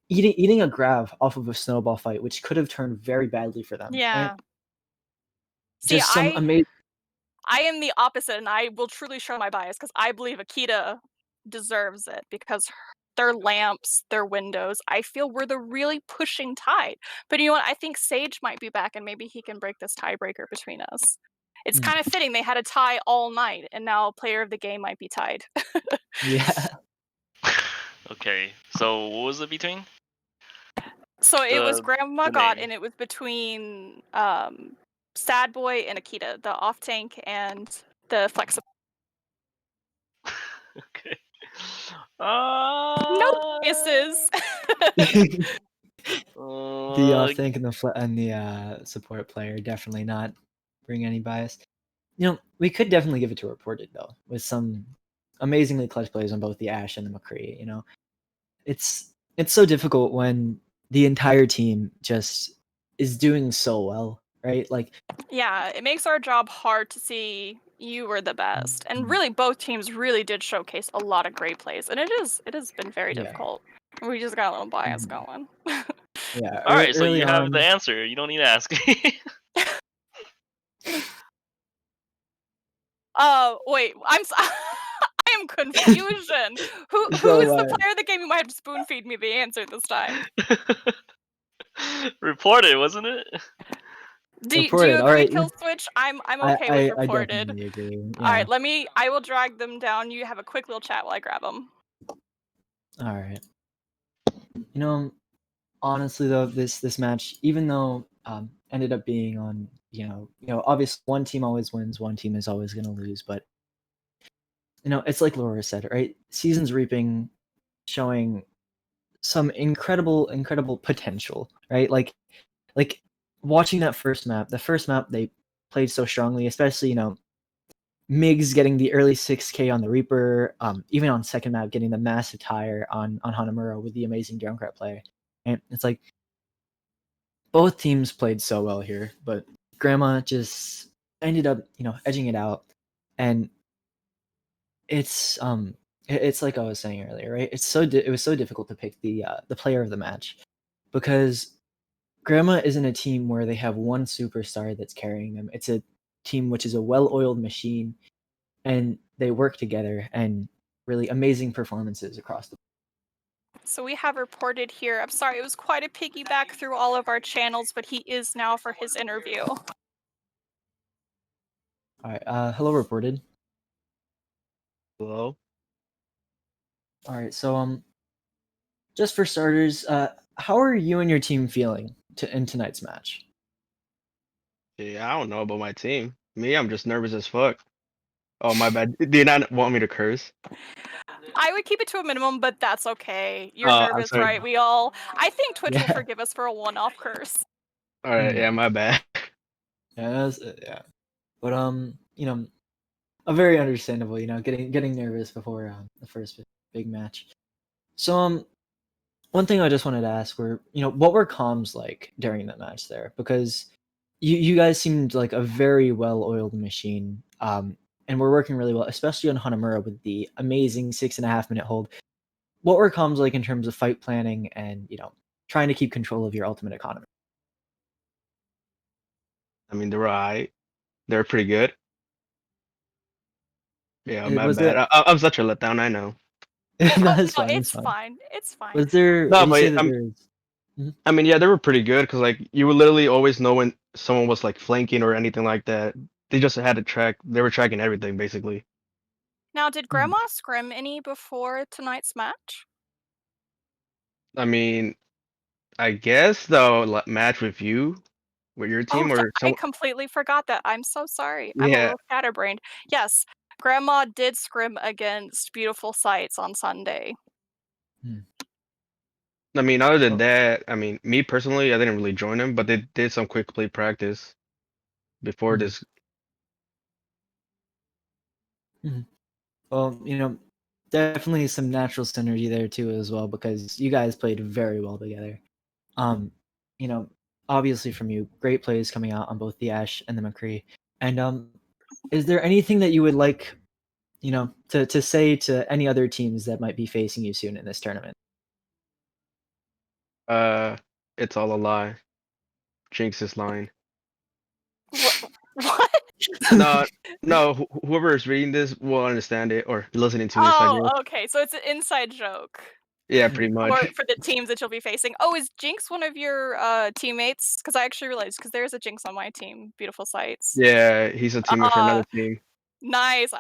eating a grab off of a snowball fight, which could have turned very badly for them. Yeah. Right? See, Just some amazing. I am the opposite, and I will truly show my bias, because I believe Akita deserves it, because their lamps, their windows, I feel were the really pushing tide. But you know what? I think Sage might be back, and maybe he can break this tiebreaker between us. It's kind of fitting. They had a tie all night, and now player of the game might be tied. Yeah. Okay, so what was it between? So it was Grandma the God, name. and it was between Sad Boy and Akita, the off tank and the flexible. Okay. No biases. The off-tank and the support player definitely not bring any bias. We could definitely give it to Reported though, with some amazingly clutch plays on both the Ashe and the McCree. It's so difficult when the entire team just is doing so well, right? Like, Yeah, it makes our job hard to see you were the best. And really, both teams really did showcase a lot of great plays, and it has been very difficult. We just got a little bias going. Yeah. All right, so early you have on, the answer. You don't need to ask. Wait, I am confusion. Who is the player of the game who might have to spoon feed me the answer this time? Reported, wasn't it? Do you Reported, agree, alright. Killswitch? I'm okay with I Reported. definitely agree. All right, I will drag them down. You have a quick little chat while I grab them. All right. Honestly though, this match, even though ended up being on, obviously one team always wins, one team is always going to lose, but it's like Laura said, right? Seasons Reaping showing some incredible potential, right? Like watching that first map, the first map they played so strongly, especially, Migs getting the early 6K on the Reaper, even on second map getting the massive tire on Hanamura with the amazing Junkrat play. And it's like, both teams played so well here, but Grandma just ended up, edging it out. And it's like I was saying earlier, right? It was so difficult to pick the player of the match because Grandma isn't a team where they have one superstar that's carrying them. It's a team which is a well-oiled machine, and they work together and really amazing performances across the. So we have reported here. I'm sorry, it was quite a piggyback through all of our channels, but he is now for his interview. All right, hello, reported. Hello. All right, so just for starters, how are you and your team feeling in tonight's match? Yeah, I don't know about my team. Me, I'm just nervous as fuck. Oh, my bad. Do you not want me to curse? I would keep it to a minimum, but that's okay. You're I'm nervous, sorry. right? I think Twitch will Yeah. forgive us for a one-off curse. All right, yeah, my bad. Yeah, but very understandable. Getting nervous before the first big match. So one thing I just wanted to ask were, what were comms like during the match there? Because you guys seemed like a very well-oiled machine, and we're working really well, especially on Hanamura with the amazing 6.5 minute hold. What were comms like in terms of fight planning and trying to keep control of your ultimate economy? I mean, they were alright. They were pretty good. Yeah, my Was bad. there? I'm such a letdown. I know. No, Oh, it's no, fine. It's it's fine. fine. It's fine. Was there? No, Would you say but that there was? I mean, yeah, they were pretty good because like you would literally always know when someone was like flanking or anything like that. They just had to track. They were tracking everything basically. Now, did Hmm. Grandma scrim any before tonight's match? I mean, I guess the match with you, with your Oh, team or I some. completely forgot that. I'm so sorry. I'm a Yeah, little scatterbrained. Yes, Grandma did scrim against Beautiful Sights on Sunday. I mean, other than Oh, that, I mean, me personally, I didn't really join them, but they did some quick play practice before mhm, this. mhm. Well, definitely some natural synergy there too as well because you guys played very well together. Um, you know, obviously from you, great plays coming out on both the Ash and the McCree. And is there anything that you would like, to say to any other teams that might be facing you soon in this tournament? Uh, it's all a lie. Jinx is lying. What? No, no, whoever is reading this will understand it or listening to this, I guess. Oh, okay. So it's an inside joke Yeah, pretty much. for the teams that you'll be facing. Oh, is Jinx one of your teammates? Because I actually realized because there's a Jinx on my team. Beautiful Sights. Yeah, he's a teammate for Uh, another team. Nice.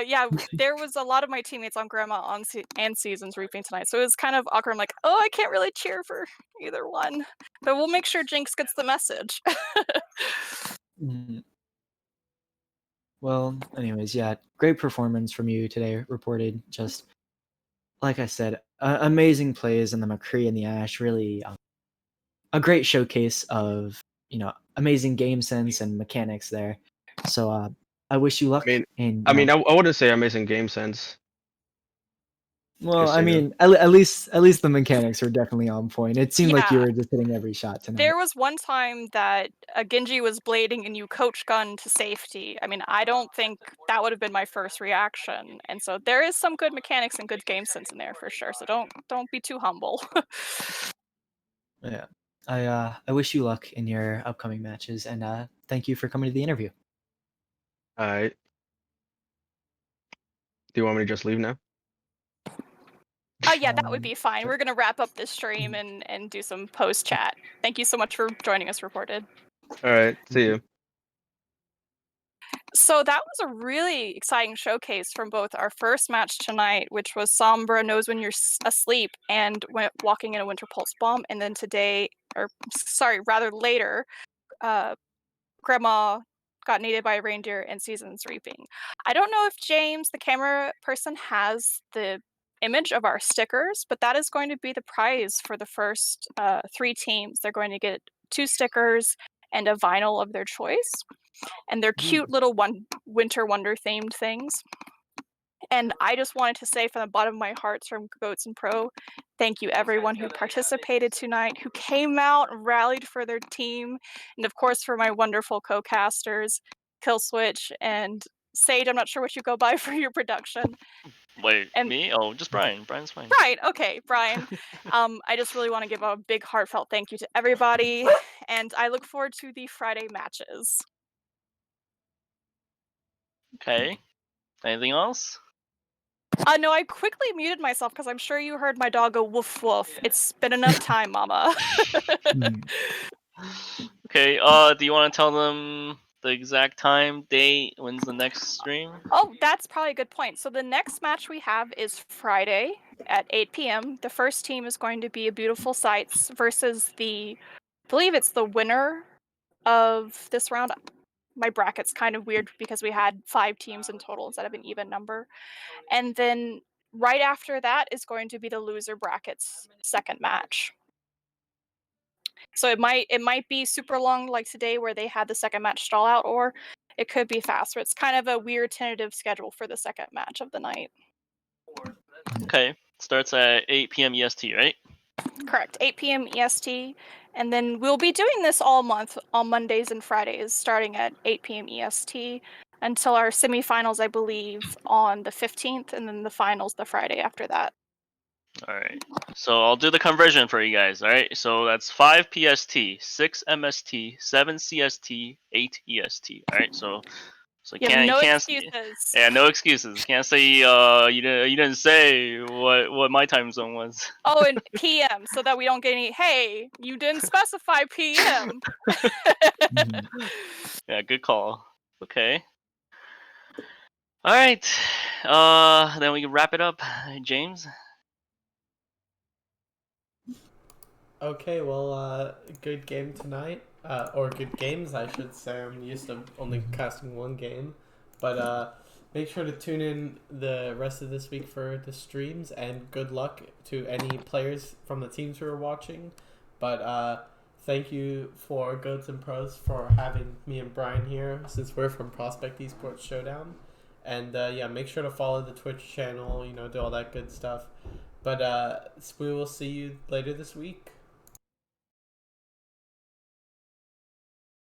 Yeah, there was a lot of my teammates on Grandma and Seasons Reaping tonight, so it was kind of awkward. I'm like, oh, I can't really cheer for either one, but we'll make sure Jinx gets the message. Mhm. Well, anyways, yeah, great performance from you today. Reported just like I said, amazing plays in the McCree and the Ash. Really, a great showcase of amazing game sense and mechanics there. So I wish you I luck mean, in I wouldn't say amazing game sense. well, Just I say that. mean, at least the mechanics were definitely on point. It seemed like you Yeah, were just hitting every shot tonight. there was one time that a Genji was blading and you coach gun to safety. I mean, I don't think that would have been my first reaction, and so there is some good mechanics and good game sense in there for sure. So don't be too humble. Yeah, I wish you luck in your upcoming matches, and thank you for coming to the interview. All right. Do you want me to just leave now? Oh yeah, that would Um, be fine. sure. We're gonna wrap up this stream Mhm. and do some post chat. Thank you so much for joining us, Reported. All right. See Thank you. you. So that was a really exciting showcase from both our first match tonight, which was Sombra knows when you're asleep and walking in a Winter Pulse Bomb, and then today, or sorry, rather later, Grandma got Naded by a Reindeer and Seasons Reaping. I don't know if James, the camera person, has the image of our stickers, but that is going to be the prize for the first 3 teams. They're going to get 2 stickers and a vinyl of their choice, and they're cute little winter wonder themed things. And I just wanted to say from the bottom of my heart, from Goats and Pro, thank you everyone who participated tonight, who came out and rallied for their team, and of course for my wonderful co-casters, Killswitch and Sage. I'm not sure what you go by for your production. Wait, And me? Oh, just Brian. Brian's fine. Brian, okay, Brian. I just really want to give a big heartfelt thank you to everybody, and I look forward to the Friday matches. Okay. Anything else? No, I quickly muted myself because I'm sure you heard my dog go woof woof. It's been enough time, Mama. Okay, do you want to tell them the exact time, date, when's the next stream? Oh, that's probably a good point. So the next match we have is Friday at 8 p.m. The first team is going to be a Beautiful Sights versus I believe it's the winner of this round. My bracket's kind of weird because we had 5 teams in total instead of an even number. And then right after that is going to be the loser bracket's second match. So it might be super long like today where they had the second match stall out, or it could be faster. It's kind of a weird tentative schedule for the second match of the night. Okay, starts at 8 p.m. EST, right? Correct, 8 p.m. EST. And then we'll be doing this all month on Mondays and Fridays starting at 8 p.m. EST until our semifinals, I believe, on the 15th, and then the finals the Friday after that. Alright, so I'll do the conversion for you guys, alright? So that's 5 PST, 6 MST, 7 CST, 8 EST, alright? So You have no excuses. Yeah, no excuses. Can't say you didn't say what my time zone was. Oh, and PM, so that we don't get any, hey, you didn't specify PM. Yeah, good call. Okay. Alright. Then we can wrap it up. James? Okay, well, good game tonight. Or good games, I should say. I'm used to only casting one game. But make sure to tune in the rest of this week for the streams, and good luck to any players from the teams who are watching. But thank you for Goats and Pros for having me and Brian here, since we're from Prospect Esports Showdown. And yeah, make sure to follow the Twitch channel, do all that good stuff. But we will see you later this week.